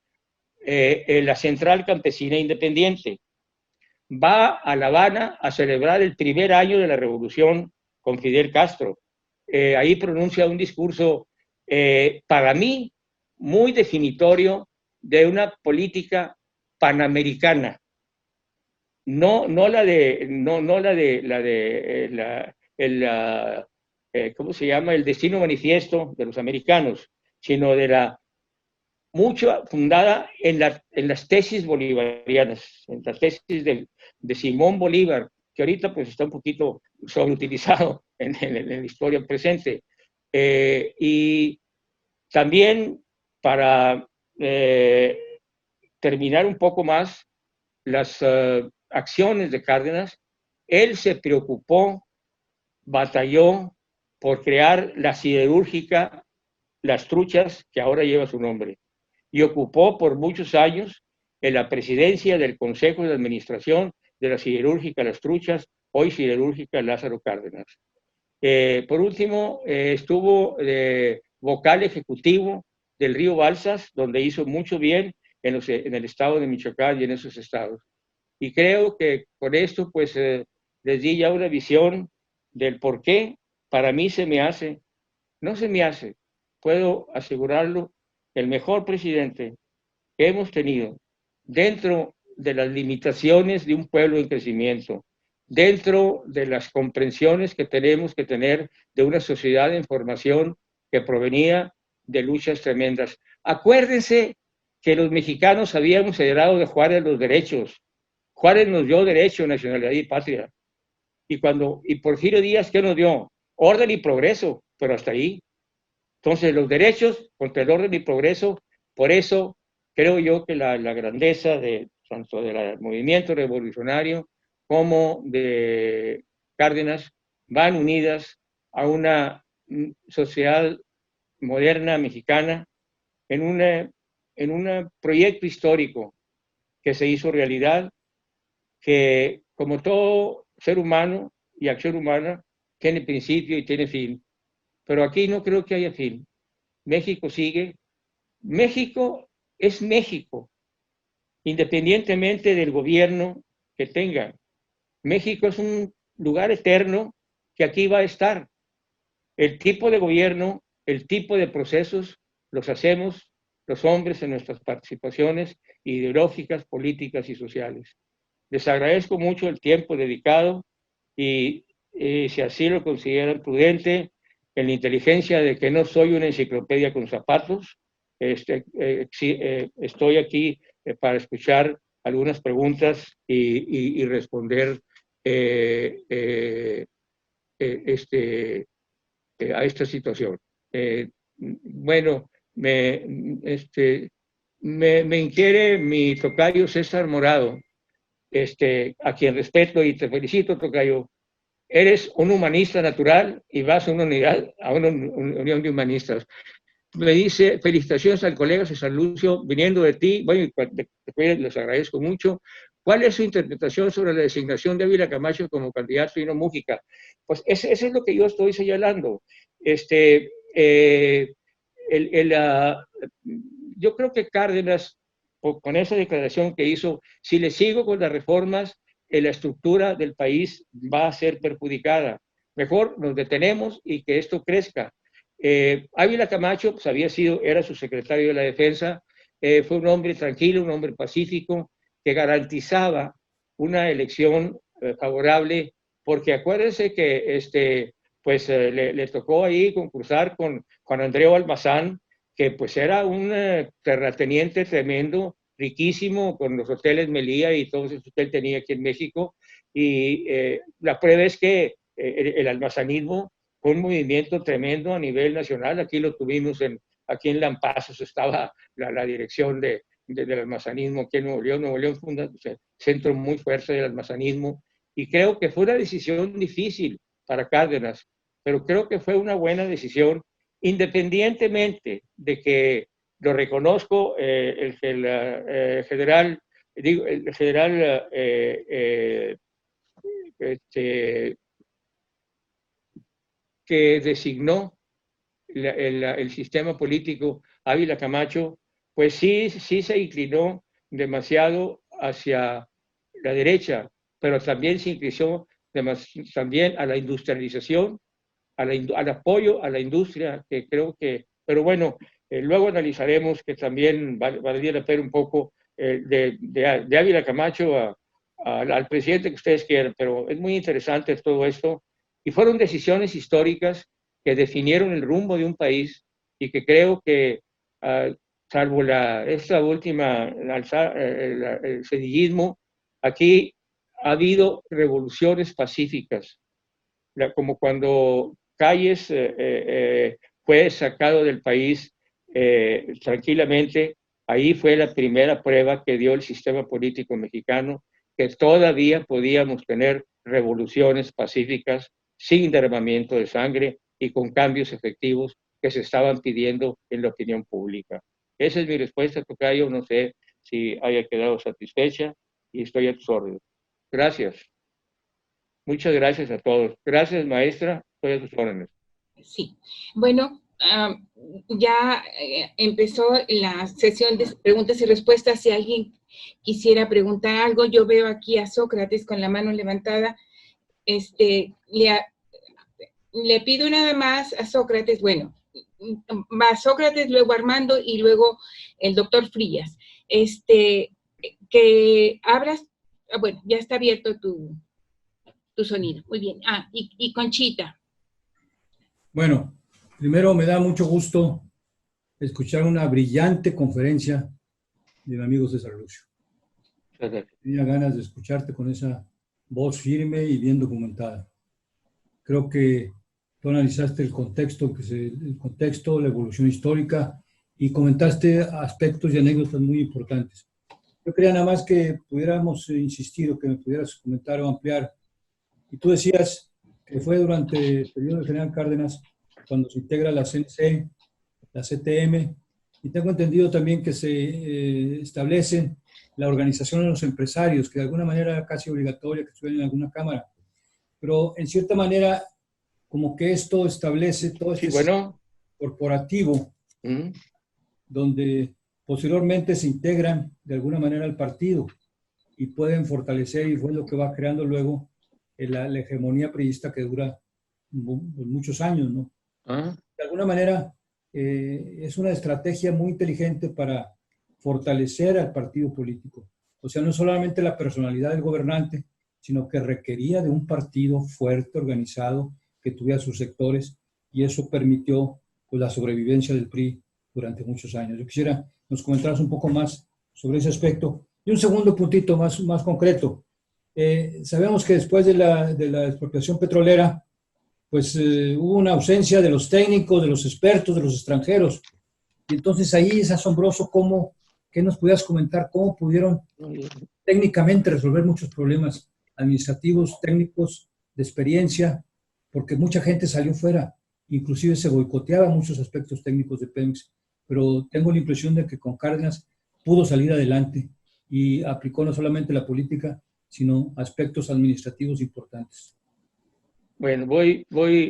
la Central Campesina Independiente. Va a La Habana a celebrar el primer año de la revolución con Fidel Castro. Ahí pronuncia un discurso, para mí, muy definitorio de una política panamericana. No la de ¿cómo se llama? El destino manifiesto de los americanos, sino de la mucho fundada en las tesis bolivarianas, en las tesis de Simón Bolívar, que ahorita pues está un poquito sobreutilizado en la historia presente. Y también para terminar un poco más las acciones de Cárdenas, él se preocupó, batalló por crear la siderúrgica Las Truchas, que ahora lleva su nombre, y ocupó por muchos años en la presidencia del Consejo de Administración de la siderúrgica Las Truchas, hoy siderúrgica Lázaro Cárdenas. Por último, estuvo vocal ejecutivo del Río Balsas, donde hizo mucho bien en el estado de Michoacán y en esos estados. Y creo que con esto, pues, les di ya una visión del por qué para mí no se me hace, puedo asegurarlo, el mejor presidente que hemos tenido dentro de las limitaciones de un pueblo en crecimiento, dentro de las comprensiones que tenemos que tener de una sociedad en formación que provenía de luchas tremendas. Acuérdense que los mexicanos habíamos heredado de Juárez los derechos. Juárez nos dio derecho, nacionalidad y patria. Y Porfirio Díaz, ¿qué nos dio? Orden y progreso, pero hasta ahí. Entonces, los derechos contra el orden y progreso, por eso creo yo que la grandeza tanto del movimiento revolucionario como de Cárdenas van unidas a una sociedad moderna mexicana en un proyecto histórico que se hizo realidad, que como todo ser humano y acción humana tiene principio y tiene fin. Pero aquí no creo que haya fin. México sigue. México es México, independientemente del gobierno que tenga. México es un lugar eterno que aquí va a estar. El tipo de gobierno, el tipo de procesos los hacemos los hombres en nuestras participaciones ideológicas, políticas y sociales. Les agradezco mucho el tiempo dedicado y si así lo consideran prudente, en la inteligencia de que no soy una enciclopedia con zapatos, estoy aquí para escuchar algunas preguntas y responder a esta situación. Bueno, me inquiere mi tocayo César Morado, a quien respeto y te felicito, tocayo. Eres un humanista natural y vas a una unión de humanistas. Me dice, felicitaciones al colega César Lucio, viniendo de ti, bueno, les agradezco mucho. ¿Cuál es su interpretación sobre la designación de Ávila Camacho como candidato y no Mújica? Pues eso es lo que yo estoy señalando. Yo creo que Cárdenas, con esa declaración que hizo, si le sigo con las reformas, la estructura del país va a ser perjudicada. Mejor nos detenemos y que esto crezca. Ávila Camacho pues, era su secretario de la Defensa, fue un hombre tranquilo, un hombre pacífico, que garantizaba una elección favorable, porque acuérdense que le tocó ahí concursar con Juan Andreu Almazán, que pues era un terrateniente tremendo, riquísimo, con los hoteles Melía y todo eso que él tenía aquí en México, y la prueba es que el almazanismo fue un movimiento tremendo a nivel nacional. Aquí lo tuvimos aquí en Lampazos estaba la dirección de del almazanismo aquí en Nuevo León. Nuevo León fue un centro muy fuerte del almazanismo y creo que fue una decisión difícil para Cárdenas, pero creo que fue una buena decisión, independientemente de que lo reconozco, el general que designó el sistema político, Ávila Camacho, pues sí se inclinó demasiado hacia la derecha, pero también se inclinó también a la industrialización, al apoyo a la industria, que creo que, pero bueno, luego analizaremos que también valdría la pena un poco de Ávila Camacho al presidente que ustedes quieran, pero es muy interesante todo esto, y fueron decisiones históricas que definieron el rumbo de un país y que creo que, salvo esta última, el sedillismo, aquí ha habido revoluciones pacíficas, como cuando Calles fue sacado del país tranquilamente. Ahí fue la primera prueba que dio el sistema político mexicano, que todavía podíamos tener revoluciones pacíficas sin derramamiento de sangre y con cambios efectivos que se estaban pidiendo en la opinión pública. Esa es mi respuesta, tocayo. No sé si haya quedado satisfecha y estoy a tus órdenes. Gracias. Muchas gracias a todos. Gracias, maestra. Estoy a sus órdenes. Sí. Bueno, ya empezó la sesión de preguntas y respuestas. Si alguien quisiera preguntar algo, yo veo aquí a Sócrates con la mano levantada. Le pido nada más a Sócrates, bueno, va Sócrates, luego Armando y luego el doctor Frías. Que abras, bueno, ya está abierto tu sonido. Muy bien. Y Conchita. Bueno, primero me da mucho gusto escuchar una brillante conferencia del amigo César Lucio. Tenía ganas de escucharte con esa voz firme y bien documentada. Creo que tú analizaste el contexto, la evolución histórica, y comentaste aspectos y anécdotas muy importantes. Yo quería nada más que pudiéramos insistir o que me pudieras comentar o ampliar. Y tú decías que fue durante el periodo del general Cárdenas cuando se integra la CNC, la CTM, y tengo entendido también que se establece la organización de los empresarios, que de alguna manera era casi obligatoria que estuvieran en alguna cámara. Pero en cierta manera, como que esto establece todo este sistema corporativo, donde posteriormente se integran de alguna manera al partido y pueden fortalecer, y fue lo que va creando luego la hegemonía priista que dura muchos años, ¿no? De alguna manera es una estrategia muy inteligente para fortalecer al partido político. O sea, no solamente la personalidad del gobernante, sino que requería de un partido fuerte, organizado, que tuviera sus sectores, y eso permitió pues, la sobrevivencia del PRI durante muchos años. Yo quisiera nos comentaras un poco más sobre ese aspecto. Y un segundo puntito más concreto. Sabemos que después de la expropiación petrolera, pues hubo una ausencia de los técnicos, de los expertos, de los extranjeros. Y entonces ahí es asombroso ¿qué nos pudieras comentar? ¿Cómo pudieron técnicamente resolver muchos problemas administrativos, técnicos, de experiencia? Porque mucha gente salió fuera, inclusive se boicoteaba muchos aspectos técnicos de Pemex, pero tengo la impresión de que con Cárdenas pudo salir adelante y aplicó no solamente la política, sino aspectos administrativos importantes. Bueno,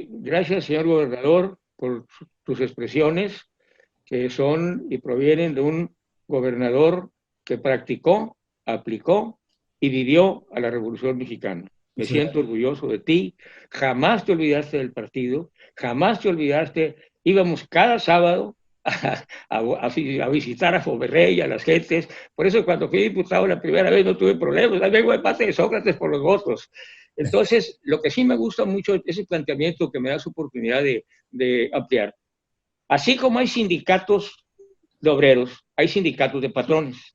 gracias, señor gobernador, por tus expresiones, que son y provienen de un gobernador que practicó, aplicó y vivió a la Revolución Mexicana. Me siento orgulloso de ti. Jamás te olvidaste del partido, jamás te olvidaste. Íbamos cada sábado a visitar a Foverrey, a las gentes. Por eso cuando fui diputado la primera vez no tuve problemas. Ahí vengo de parte de Sócrates por los votos. Entonces, lo que sí me gusta mucho es el planteamiento que me das oportunidad de ampliar. Así como hay sindicatos de obreros, hay sindicatos de patrones.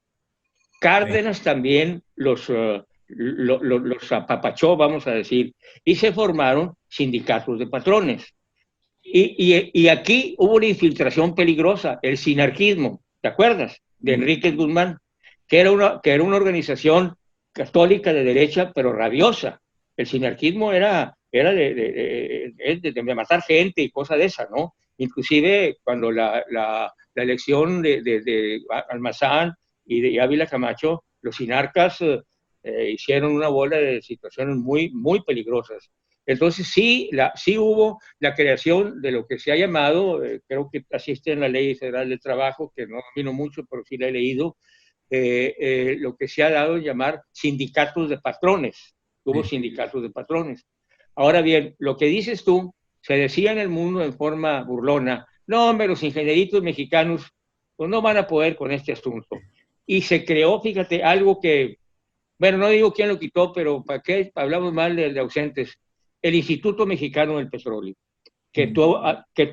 Cárdenas también los apapachó, vamos a decir, y se formaron sindicatos de patrones. Y aquí hubo una infiltración peligrosa, el sinarquismo, ¿te acuerdas? de Enríquez Guzmán, que era una organización católica de derecha, pero rabiosa. El sinarquismo era de matar gente y cosas de esas, ¿no? Inclusive cuando la elección de Almazán y de Ávila Camacho, los sinarcas hicieron una bola de situaciones muy, muy peligrosas. Entonces sí hubo la creación de lo que se ha llamado, creo que asiste en la Ley Federal del Trabajo, que no domino mucho, pero sí la he leído, lo que se ha dado en llamar sindicatos de patrones. Hubo sindicatos de patrones. Ahora bien, lo que dices tú, se decía en el mundo en forma burlona, no, hombre, los ingenieritos mexicanos pues no van a poder con este asunto. Y se creó, fíjate, algo que, bueno, no digo quién lo quitó, pero ¿para qué hablamos mal de ausentes? El Instituto Mexicano del Petróleo, que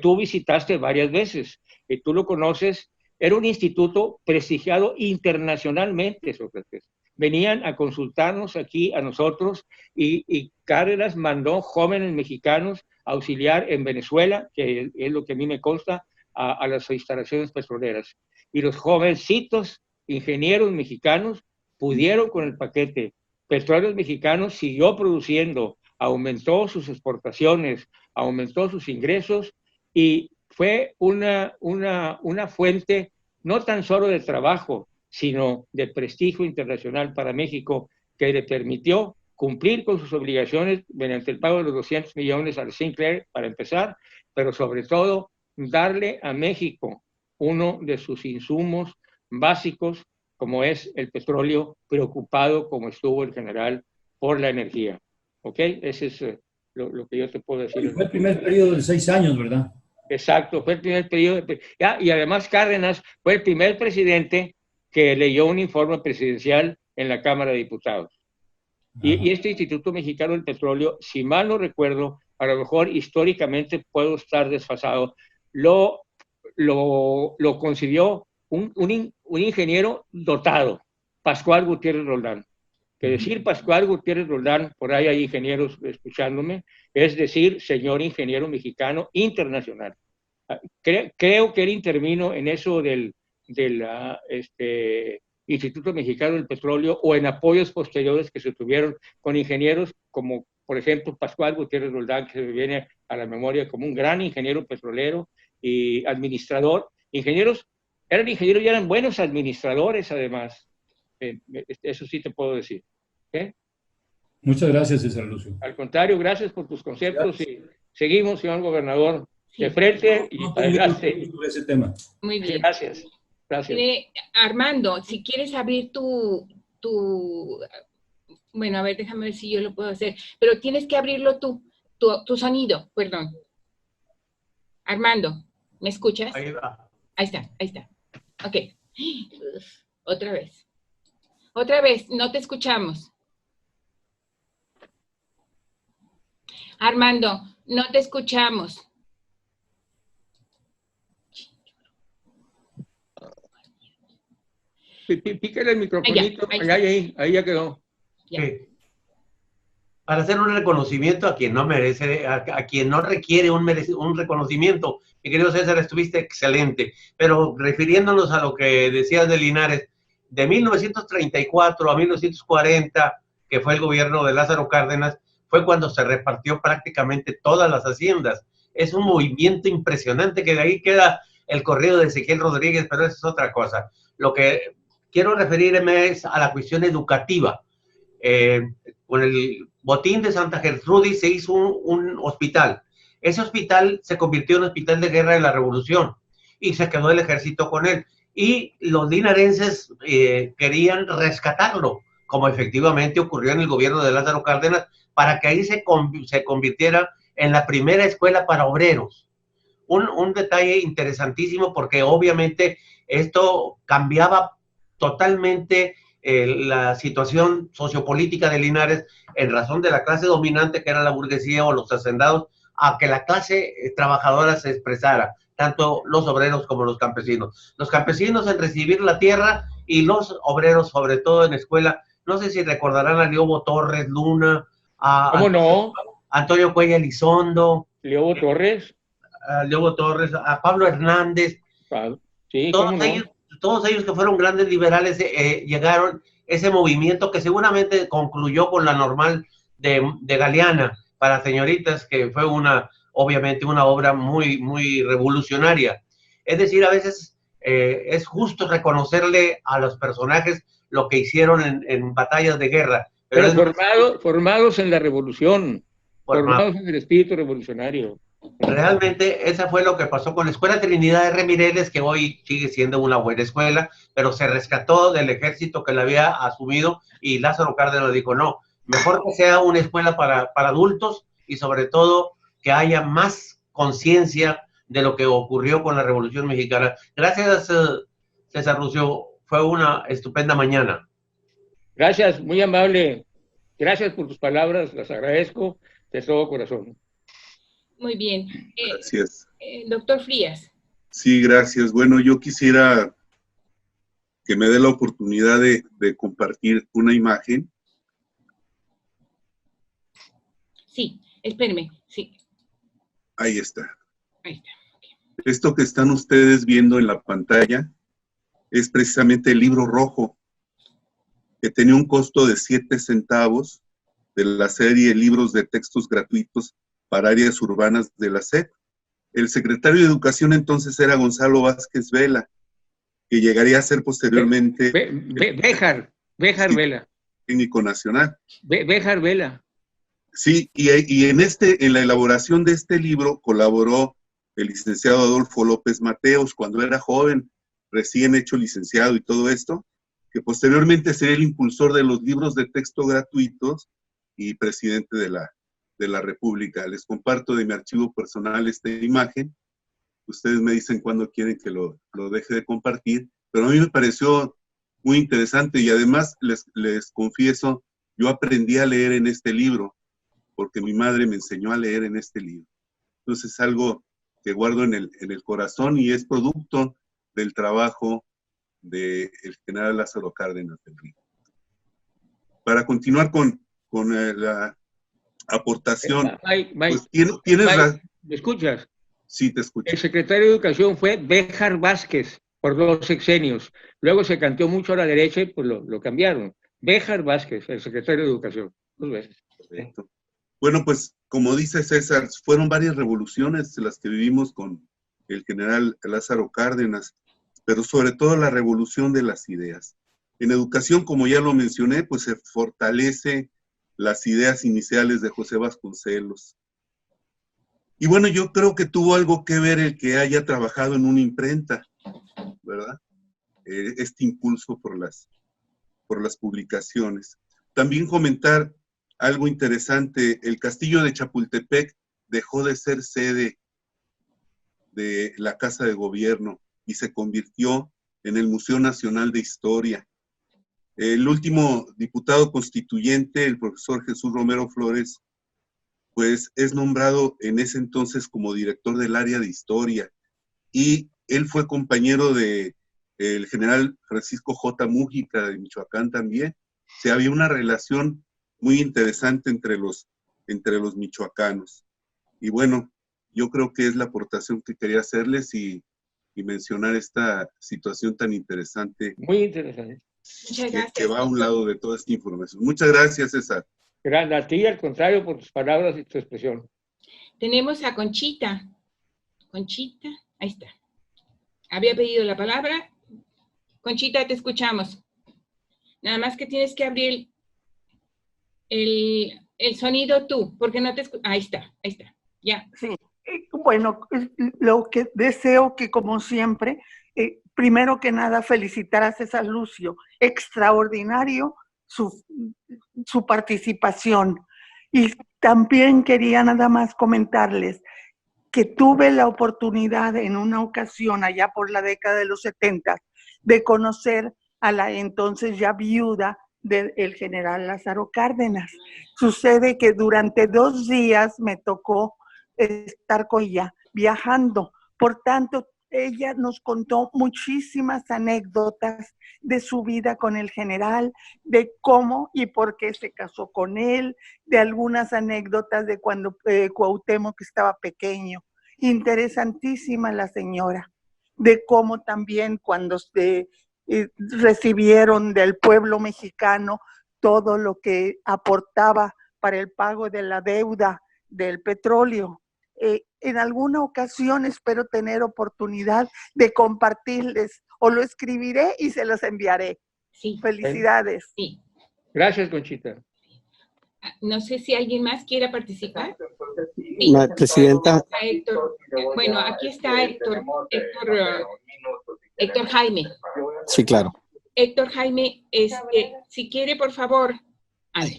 tú visitaste varias veces, y tú lo conoces. Era un instituto prestigiado internacionalmente, Sócrates. Venían a consultarnos aquí a nosotros y Cárdenas mandó jóvenes mexicanos a auxiliar en Venezuela, que es lo que a mí me consta, a las instalaciones petroleras. Y los jovencitos ingenieros mexicanos pudieron con el paquete. Petróleos Mexicanos siguió produciendo, aumentó sus exportaciones, aumentó sus ingresos y fue una fuente no tan solo de trabajo, sino de prestigio internacional para México, que le permitió cumplir con sus obligaciones mediante el pago de los 200 millones al Sinclair, para empezar, pero sobre todo darle a México uno de sus insumos básicos, como es el petróleo, preocupado como estuvo el general por la energía. ¿Ok? Ese es lo que yo te puedo decir. Fue el primer periodo de 6 años, ¿verdad? Exacto, fue el primer periodo. Y además Cárdenas fue el primer presidente que leyó un informe presidencial en la Cámara de Diputados. Y este Instituto Mexicano del Petróleo, si mal no recuerdo, a lo mejor históricamente puedo estar desfasado, lo concibió un ingeniero dotado, Pascual Gutiérrez Roldán. Que decir Pascual Gutiérrez Roldán, por ahí hay ingenieros escuchándome, es decir, señor ingeniero mexicano internacional. Creo que él intervino en eso del Instituto Mexicano del Petróleo, o en apoyos posteriores que se tuvieron con ingenieros como, por ejemplo, Pascual Gutiérrez Roldán, que se me viene a la memoria como un gran ingeniero petrolero y administrador. Eran ingenieros y eran buenos administradores, además. Eso sí te puedo decir. ¿Okay? Muchas gracias, César Lucio. Al contrario, gracias por tus conceptos y seguimos, señor gobernador, de frente y para adelante. Ese tema. Muy bien. Gracias. Armando, si quieres abrir bueno, a ver, déjame ver si yo lo puedo hacer, pero tienes que abrirlo tu sonido, perdón. Armando, ¿me escuchas? Ahí va. Ahí está. Ok. Otra vez, no te escuchamos. Armando, no te escuchamos. Pícale el microfonito, ahí ya quedó. Ya. Para hacer un reconocimiento a quien no merece, a quien no requiere un reconocimiento. Mi querido César, estuviste excelente, pero refiriéndonos a lo que decías de Linares, de 1934 a 1940, que fue el gobierno de Lázaro Cárdenas, fue cuando se repartió prácticamente todas las haciendas. Es un movimiento impresionante, que de ahí queda el corrido de Ezequiel Rodríguez, pero eso es otra cosa. Lo que quiero referirme es a la cuestión educativa. Con el botín de Santa Gertrudis se hizo un hospital. Ese hospital se convirtió en hospital de guerra de la Revolución y se quedó el ejército con él. Y los linarenses querían rescatarlo, como efectivamente ocurrió en el gobierno de Lázaro Cárdenas, para que ahí se convirtiera en la primera escuela para obreros. Un detalle interesantísimo, porque obviamente esto cambiaba totalmente la situación sociopolítica de Linares, en razón de la clase dominante, que era la burguesía o los hacendados, a que la clase trabajadora se expresara, tanto los obreros como los campesinos. Los campesinos en recibir la tierra y los obreros, sobre todo en escuela. No sé si recordarán a Leobo Torres Luna, ¿Cómo no? Antonio Cuellar Elizondo, Leobo Torres, a Pablo Hernández. Sí, Todos ellos todos ellos que fueron grandes liberales llegaron ese movimiento que seguramente concluyó con la normal de Galeana para señoritas, que fue obviamente una obra muy, muy revolucionaria. Es decir, a veces es justo reconocerle a los personajes lo que hicieron en batallas de guerra. Pero formados en la revolución, formados en el espíritu revolucionario. Realmente, esa fue lo que pasó con la Escuela Trinidad R. Mireles, que hoy sigue siendo una buena escuela, pero se rescató del ejército que la había asumido, y Lázaro Cárdenas dijo, no, mejor que sea una escuela para adultos, y sobre todo que haya más conciencia de lo que ocurrió con la Revolución Mexicana. Gracias, César Lucio, fue una estupenda mañana. Gracias, muy amable. Gracias por tus palabras, las agradezco de todo corazón. Muy bien. Gracias. Doctor Frías. Sí, gracias. Bueno, yo quisiera que me dé la oportunidad de compartir una imagen. Sí, espéreme, sí. Ahí está. Ahí está. Okay. Esto que están ustedes viendo en la pantalla es precisamente el libro rojo, que tenía un costo de 7 centavos de la serie Libros de Textos Gratuitos para Áreas Urbanas de la SEP. El secretario de Educación entonces era Gonzalo Vázquez Vela, que llegaría a ser posteriormente... Béjar Vela. Técnico Nacional. Béjar Vela. Sí, y en la elaboración de este libro colaboró el licenciado Adolfo López Mateos, cuando era joven, recién hecho licenciado y todo esto, que posteriormente sería el impulsor de los libros de texto gratuitos y presidente de la República. Les comparto de mi archivo personal esta imagen. Ustedes me dicen cuándo quieren que lo deje de compartir, pero a mí me pareció muy interesante, y además les confieso, yo aprendí a leer en este libro, porque mi madre me enseñó a leer en este libro. Entonces es algo que guardo en el corazón, y es producto del trabajo del general Lázaro Cárdenas del Río. Para continuar con la aportación, pues, ¿tienes razón? ¿Me escuchas? Sí, te escucho. El secretario de Educación fue Béjar Vázquez por 2 sexenios. Luego se canteó mucho a la derecha y pues lo cambiaron. Béjar Vázquez, el secretario de Educación. 2 veces. Perfecto. Bueno, pues como dice César, fueron varias revoluciones las que vivimos con el general Lázaro Cárdenas, pero sobre todo la revolución de las ideas. En educación, como ya lo mencioné, pues se fortalece las ideas iniciales de José Vasconcelos. Y bueno, yo creo que tuvo algo que ver el que haya trabajado en una imprenta, ¿verdad? Este impulso por las publicaciones. También comentar algo interesante: el castillo de Chapultepec dejó de ser sede de la Casa de Gobierno y se convirtió en el Museo Nacional de Historia. El último diputado constituyente, el profesor Jesús Romero Flores, pues es nombrado en ese entonces como director del área de Historia, y él fue compañero de el general Francisco J. Mújica de Michoacán también. O sea, había una relación muy interesante entre los michoacanos. Y bueno, yo creo que es la aportación que quería hacerles y mencionar esta situación tan interesante. Muy interesante. Muchas gracias. Que va a un lado de toda esta información. Muchas gracias, César. Gracias a ti, al contrario, por tus palabras y tu expresión. Tenemos a Conchita. Conchita, ahí está. Había pedido la palabra. Conchita, te escuchamos. Nada más que tienes que abrir el sonido tú, porque no te escuchas. Ahí está, ya. Sí, bueno, lo que deseo que, como siempre, primero que nada felicitar a César Lucio. Extraordinario su participación. Y también quería nada más comentarles que tuve la oportunidad en una ocasión, allá por la década de los 70, de conocer a la entonces ya viuda del general Lázaro Cárdenas. Sucede que durante 2 días me tocó estar con ella viajando. Por tanto, ella nos contó muchísimas anécdotas de su vida con el general, de cómo y por qué se casó con él, de algunas anécdotas de cuando Cuauhtémoc estaba pequeño. Interesantísima la señora. de cómo también cuando se recibieron del pueblo mexicano todo lo que aportaba para el pago de la deuda del petróleo. En alguna ocasión espero tener oportunidad de compartirles, o lo escribiré y se los enviaré. Sí. Felicidades. Sí. Gracias, Conchita. No sé si alguien más quiera participar. Sí. Presidenta. Héctor, bueno, aquí está Héctor Jaime. Sí, claro. Héctor Jaime, si quiere, por favor.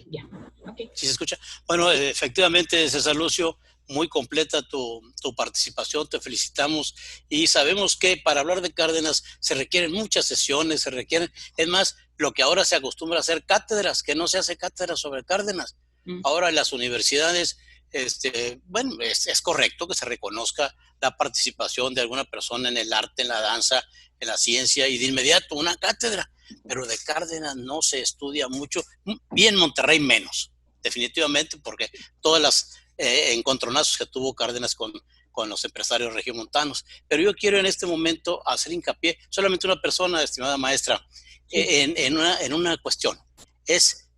Ya. Okay. ¿Sí se escucha? Bueno, efectivamente, César Lucio, muy completa tu participación, te felicitamos y sabemos que para hablar de Cárdenas se requieren muchas sesiones, es más, lo que ahora se acostumbra a hacer cátedras, que no se hace cátedras sobre Cárdenas. Ahora en las universidades, bueno, es correcto que se reconozca la participación de alguna persona en el arte, en la danza, en la ciencia y de inmediato una cátedra, pero de Cárdenas no se estudia mucho, y en Monterrey menos, definitivamente, porque todas las encontronazos que tuvo Cárdenas con los empresarios regiomontanos. Pero yo quiero en este momento hacer hincapié, solamente una persona, estimada maestra, en una cuestión.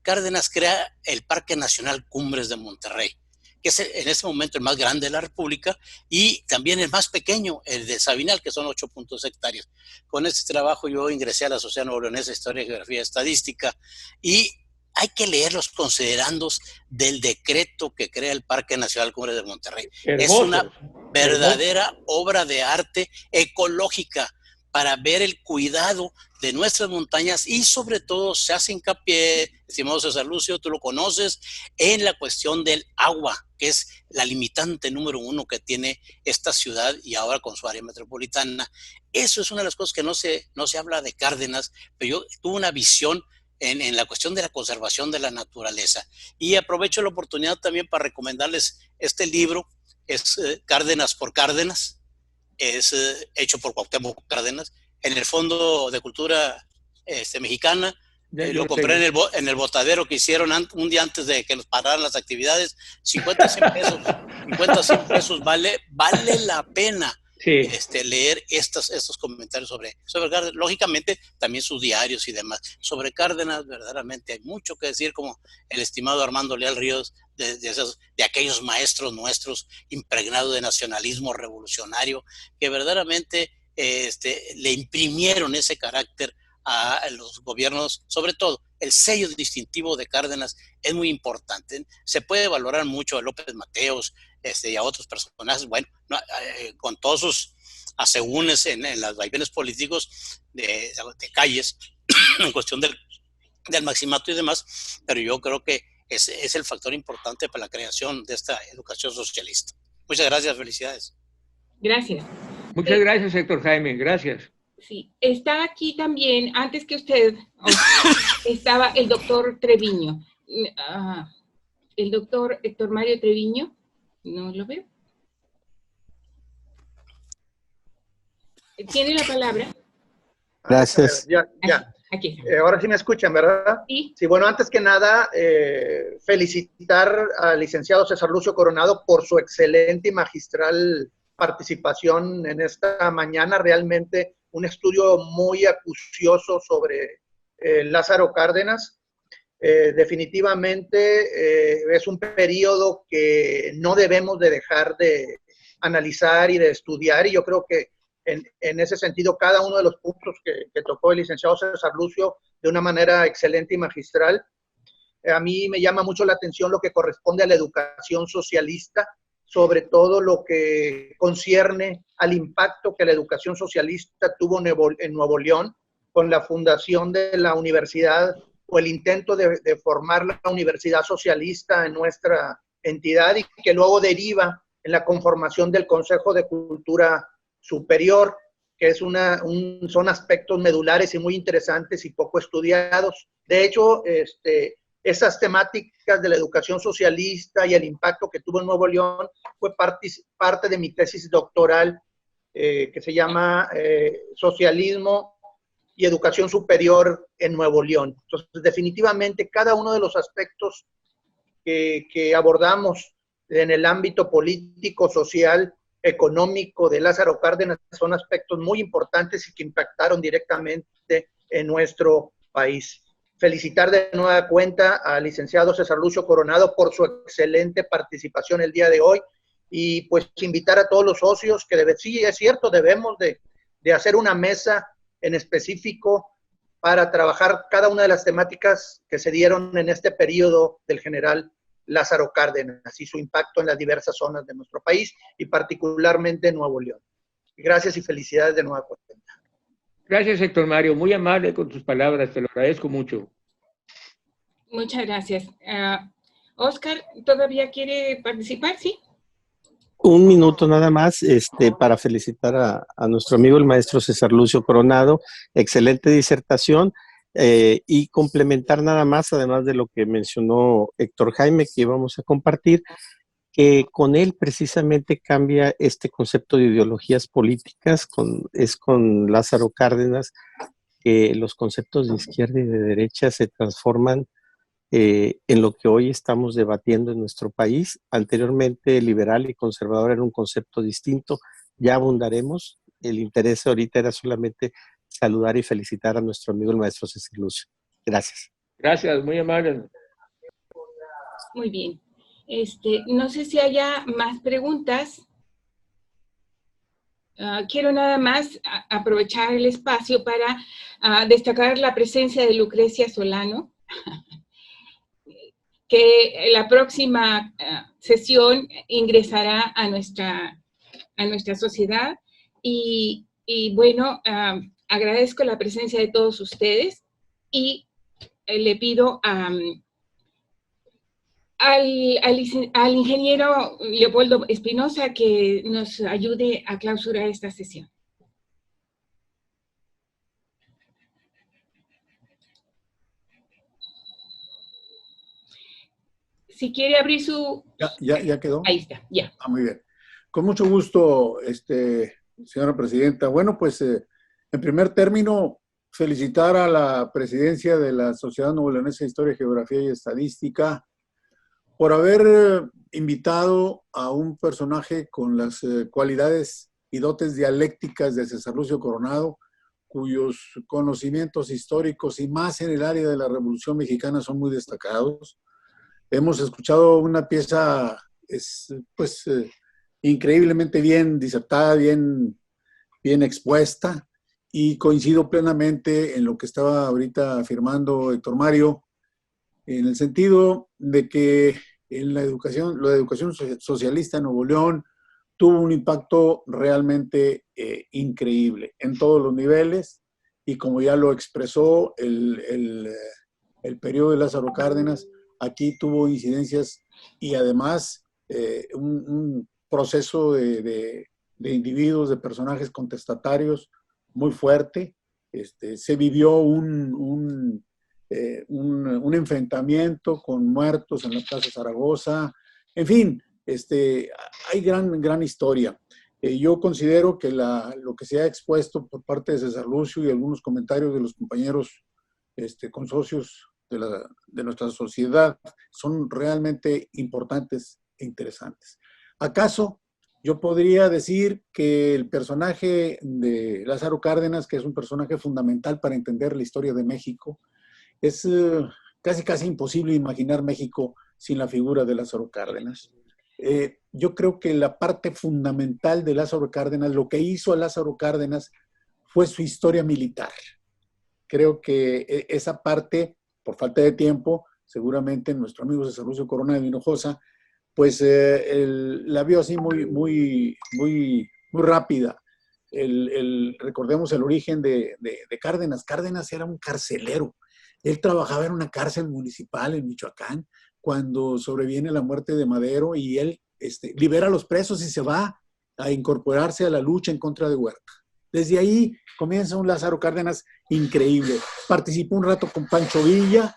Cárdenas crea el Parque Nacional Cumbres de Monterrey, que es en este momento el más grande de la República y también el más pequeño, el de Sabinal, que son 8.2 hectáreas. Con este trabajo yo ingresé a la Sociedad Nuevo-Leonesa de Historia, Geografía y Estadística y hay que leer los considerandos del decreto que crea el Parque Nacional Cumbres de Monterrey. Hermoso, es una verdadera obra de arte ecológica para ver el cuidado de nuestras montañas y sobre todo se hace hincapié, estimado César Lucio, tú lo conoces, en la cuestión del agua, que es la limitante número 1 que tiene esta ciudad y ahora con su área metropolitana. Eso es una de las cosas que no se habla de Cárdenas, pero yo tuve una visión en la cuestión de la conservación de la naturaleza. Y aprovecho la oportunidad también para recomendarles este libro, es Cárdenas por Cárdenas, es hecho por Cuauhtémoc Cárdenas, en el Fondo de Cultura Mexicana. Lo compré en el botadero que hicieron un día antes de que nos pararan las actividades. 50 a 100 pesos vale la pena leer estos comentarios sobre Cárdenas. Lógicamente también sus diarios y demás. Sobre Cárdenas verdaderamente hay mucho que decir, como el estimado Armando Leal Ríos, de aquellos maestros nuestros impregnados de nacionalismo revolucionario que verdaderamente le imprimieron ese carácter a los gobiernos. Sobre todo el sello distintivo de Cárdenas es muy importante. Se puede valorar mucho a López Mateos y a otros personajes, bueno, con todos sus asegúnes en los vaivenes políticos de calles en cuestión del maximato y demás, pero yo creo que es el factor importante para la creación de esta educación socialista. Muchas gracias, felicidades. Gracias. Muchas gracias, Héctor Jaime, gracias. Sí, está aquí también, antes que usted, estaba el doctor Treviño. El doctor Héctor Mario Treviño, no lo veo. ¿Tiene la palabra? Gracias. Ya. Aquí. Ahora sí me escuchan, ¿verdad? Sí. Sí, bueno, antes que nada, felicitar al licenciado César Lucio Coronado por su excelente y magistral participación en esta mañana. Realmente un estudio muy acucioso sobre Lázaro Cárdenas. Definitivamente es un periodo que no debemos de dejar de analizar y de estudiar, y yo creo que en ese sentido cada uno de los puntos que tocó el licenciado César Lucio de una manera excelente y magistral. A mí me llama mucho la atención lo que corresponde a la educación socialista, sobre todo lo que concierne al impacto que la educación socialista tuvo en Nuevo León con la fundación de la universidad o el intento de formar la universidad socialista en nuestra entidad y que luego deriva en la conformación del Consejo de Cultura Superior, que son aspectos medulares y muy interesantes y poco estudiados. De hecho, esas temáticas de la educación socialista y el impacto que tuvo en Nuevo León fue parte de mi tesis doctoral que se llama Socialismo y Educación Superior en Nuevo León. Entonces, definitivamente, cada uno de los aspectos que abordamos en el ámbito político, social económico de Lázaro Cárdenas son aspectos muy importantes y que impactaron directamente en nuestro país. Felicitar de nueva cuenta al licenciado César Lucio Coronado por su excelente participación el día de hoy y pues invitar a todos los socios que sí, es cierto, debemos de hacer una mesa en específico para trabajar cada una de las temáticas que se dieron en este periodo del general Lázaro Cárdenas y su impacto en las diversas zonas de nuestro país y particularmente en Nuevo León. Gracias y felicidades de nueva cuenta. Gracias, Héctor Mario. Muy amable con tus palabras, te lo agradezco mucho. Muchas gracias. Oscar, ¿todavía quiere participar? Sí. Un minuto nada más para felicitar a nuestro amigo el maestro César Lucio Coronado. Excelente disertación. Y complementar nada más, además de lo que mencionó Héctor Jaime, que íbamos a compartir, que con él precisamente cambia este concepto de ideologías políticas, es con Lázaro Cárdenas que los conceptos de izquierda y de derecha se transforman en lo que hoy estamos debatiendo en nuestro país. Anteriormente liberal y conservador era un concepto distinto, ya abundaremos. El interés ahorita era solamente saludar y felicitar a nuestro amigo el maestro César Lucio. Gracias. Gracias, muy amable. Muy bien. No sé si haya más preguntas. Quiero nada más aprovechar el espacio para destacar la presencia de Lucrecia Solano, que la próxima sesión ingresará a nuestra sociedad y bueno, agradezco la presencia de todos ustedes y le pido al ingeniero Leopoldo Espinosa que nos ayude a clausurar esta sesión. Si quiere abrir su... ¿Ya quedó? Ahí está, ya. Muy bien. Con mucho gusto, señora presidenta. Bueno, pues, en primer término, felicitar a la presidencia de la Sociedad Nuevo Leonesa de Historia, Geografía y Estadística por haber invitado a un personaje con las cualidades y dotes dialécticas de César Lucio Coronado, cuyos conocimientos históricos y más en el área de la Revolución Mexicana son muy destacados. Hemos escuchado una pieza, increíblemente bien disertada, bien expuesta, y coincido plenamente en lo que estaba ahorita afirmando Héctor Mario, en el sentido de que en la educación socialista en Nuevo León tuvo un impacto realmente increíble en todos los niveles, y como ya lo expresó el periodo de Lázaro Cárdenas, aquí tuvo incidencias y además un proceso de individuos, de personajes contestatarios muy fuerte. Se vivió un enfrentamiento con muertos en la Plaza Zaragoza. En fin, hay gran historia. Yo considero que lo que se ha expuesto por parte de César Lucio y algunos comentarios de los compañeros consocios de nuestra sociedad son realmente importantes e interesantes. ¿Acaso yo podría decir que el personaje de Lázaro Cárdenas, que es un personaje fundamental para entender la historia de México, es casi imposible imaginar México sin la figura de Lázaro Cárdenas? Yo creo que la parte fundamental de Lázaro Cárdenas, lo que hizo a Lázaro Cárdenas, fue su historia militar. Creo que esa parte, por falta de tiempo, seguramente nuestro amigo César Lucio Coronado de Hinojosa, pues la vio así muy rápida. Recordemos el origen de Cárdenas. Cárdenas era un carcelero. Él trabajaba en una cárcel municipal en Michoacán cuando sobreviene la muerte de Madero, y él libera a los presos y se va a incorporarse a la lucha en contra de Huerta. Desde ahí comienza un Lázaro Cárdenas increíble. Participó un rato con Pancho Villa,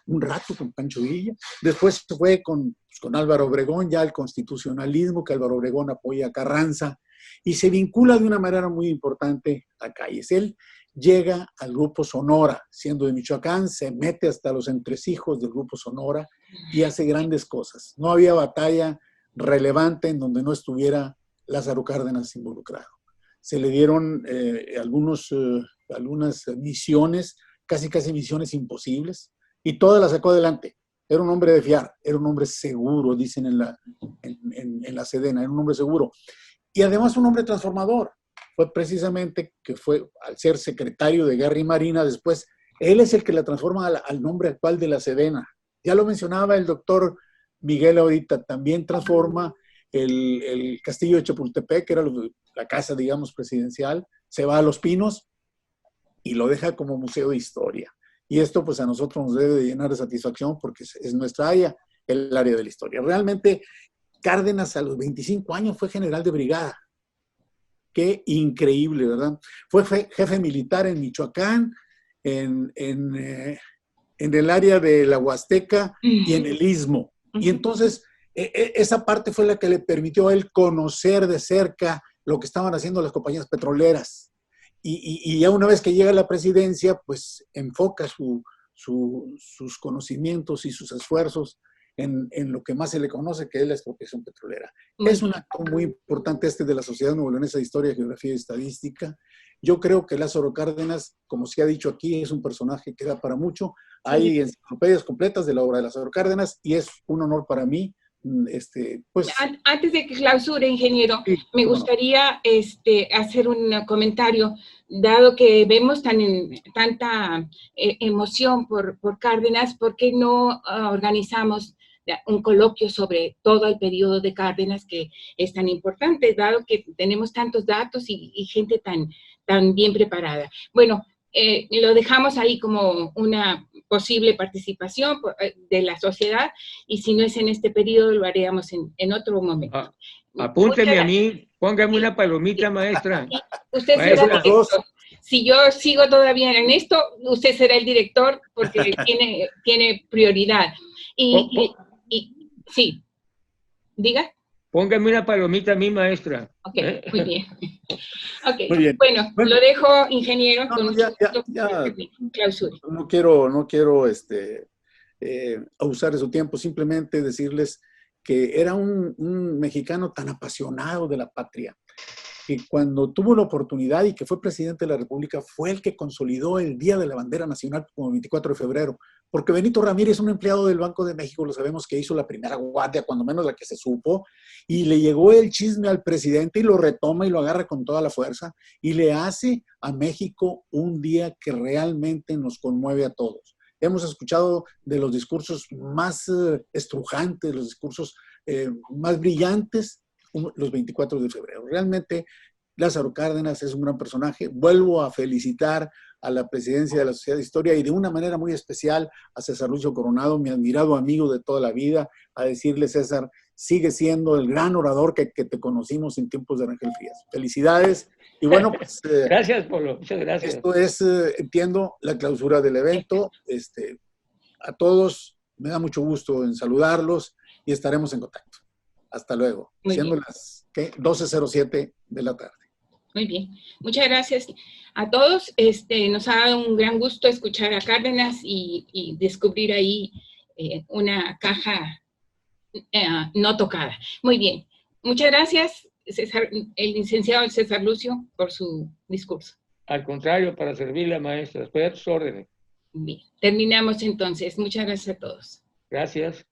después se fue con Álvaro Obregón, ya el constitucionalismo, que Álvaro Obregón apoya a Carranza, y se vincula de una manera muy importante a Calles. Él llega al Grupo Sonora, siendo de Michoacán, se mete hasta los entresijos del Grupo Sonora y hace grandes cosas. No había batalla relevante en donde no estuviera Lázaro Cárdenas involucrado. Se le dieron algunas misiones, casi misiones imposibles, y todas las sacó adelante. Era un hombre de fiar, era un hombre seguro, dicen en la Sedena, era un hombre seguro. Y además un hombre transformador. Fue precisamente que fue, al ser secretario de Guerra y Marina, después, él es el que la transforma al nombre actual de la Sedena. Ya lo mencionaba el doctor Miguel ahorita, también transforma el castillo de Chapultepec, que era la casa, digamos, presidencial, se va a Los Pinos y lo deja como museo de historia. Y esto pues a nosotros nos debe de llenar de satisfacción porque es nuestra área, el área de la historia. Realmente Cárdenas a los 25 años fue general de brigada. Qué increíble, ¿verdad? Fue jefe militar en Michoacán, en el área de la Huasteca y en el Istmo. Y entonces esa parte fue la que le permitió a él conocer de cerca lo que estaban haciendo las compañías petroleras. Y ya una vez que llega a la presidencia, pues enfoca sus conocimientos y sus esfuerzos en lo que más se le conoce, que es la expropiación petrolera. Es un acto muy importante de la Sociedad Nuevo-Leonesa de Historia, Geografía y Estadística. Yo creo que Lázaro Cárdenas, como se ha dicho aquí, es un personaje que da para mucho. Hay enciclopedias completas de la obra de Lázaro Cárdenas y es un honor para mí. Pues, antes de que clausure, ingeniero, me gustaría hacer un comentario, dado que vemos tanta emoción por Cárdenas, ¿por qué no organizamos un coloquio sobre todo el periodo de Cárdenas, que es tan importante, dado que tenemos tantos datos y gente tan bien preparada? Bueno, lo dejamos ahí como una posible participación de la sociedad, y si no es en este periodo, lo haríamos en otro momento. Apúnteme a mí, póngame una palomita, maestra. Usted será el director. Si yo sigo todavía en esto, usted será el director porque tiene prioridad. Sí, diga. Póngame una palomita a mí, maestra. Ok, muy bien. Okay. Muy bien. Bueno, lo dejo, ingeniero, con clausura. No quiero abusar de su tiempo, simplemente decirles que era un mexicano tan apasionado de la patria, que cuando tuvo la oportunidad y que fue presidente de la República, fue el que consolidó el Día de la Bandera Nacional como 24 de febrero, porque Benito Ramírez, un empleado del Banco de México, lo sabemos que hizo la primera guardia, cuando menos la que se supo, y le llegó el chisme al presidente y lo retoma y lo agarra con toda la fuerza y le hace a México un día que realmente nos conmueve a todos. Hemos escuchado de los discursos más estrujantes, los discursos más brillantes, los 24 de febrero. Realmente Lázaro Cárdenas es un gran personaje. Vuelvo a felicitar a la presidencia de la Sociedad de Historia y de una manera muy especial a César Lucio Coronado, mi admirado amigo de toda la vida, a decirle: César, sigue siendo el gran orador que te conocimos en tiempos de Rangel Frías. Felicidades. Y bueno, pues... gracias, Polo. Muchas gracias. Esto es, entiendo, la clausura del evento. A todos me da mucho gusto en saludarlos y estaremos en contacto. Hasta luego. Siendo las 12:07 de la tarde. Muy bien. Muchas gracias a todos. Nos ha dado un gran gusto escuchar a Cárdenas y descubrir ahí una caja no tocada. Muy bien. Muchas gracias, el licenciado César Lucio, por su discurso. Al contrario, para servirle, maestra. Estoy a tus órdenes. Bien. Terminamos entonces. Muchas gracias a todos. Gracias.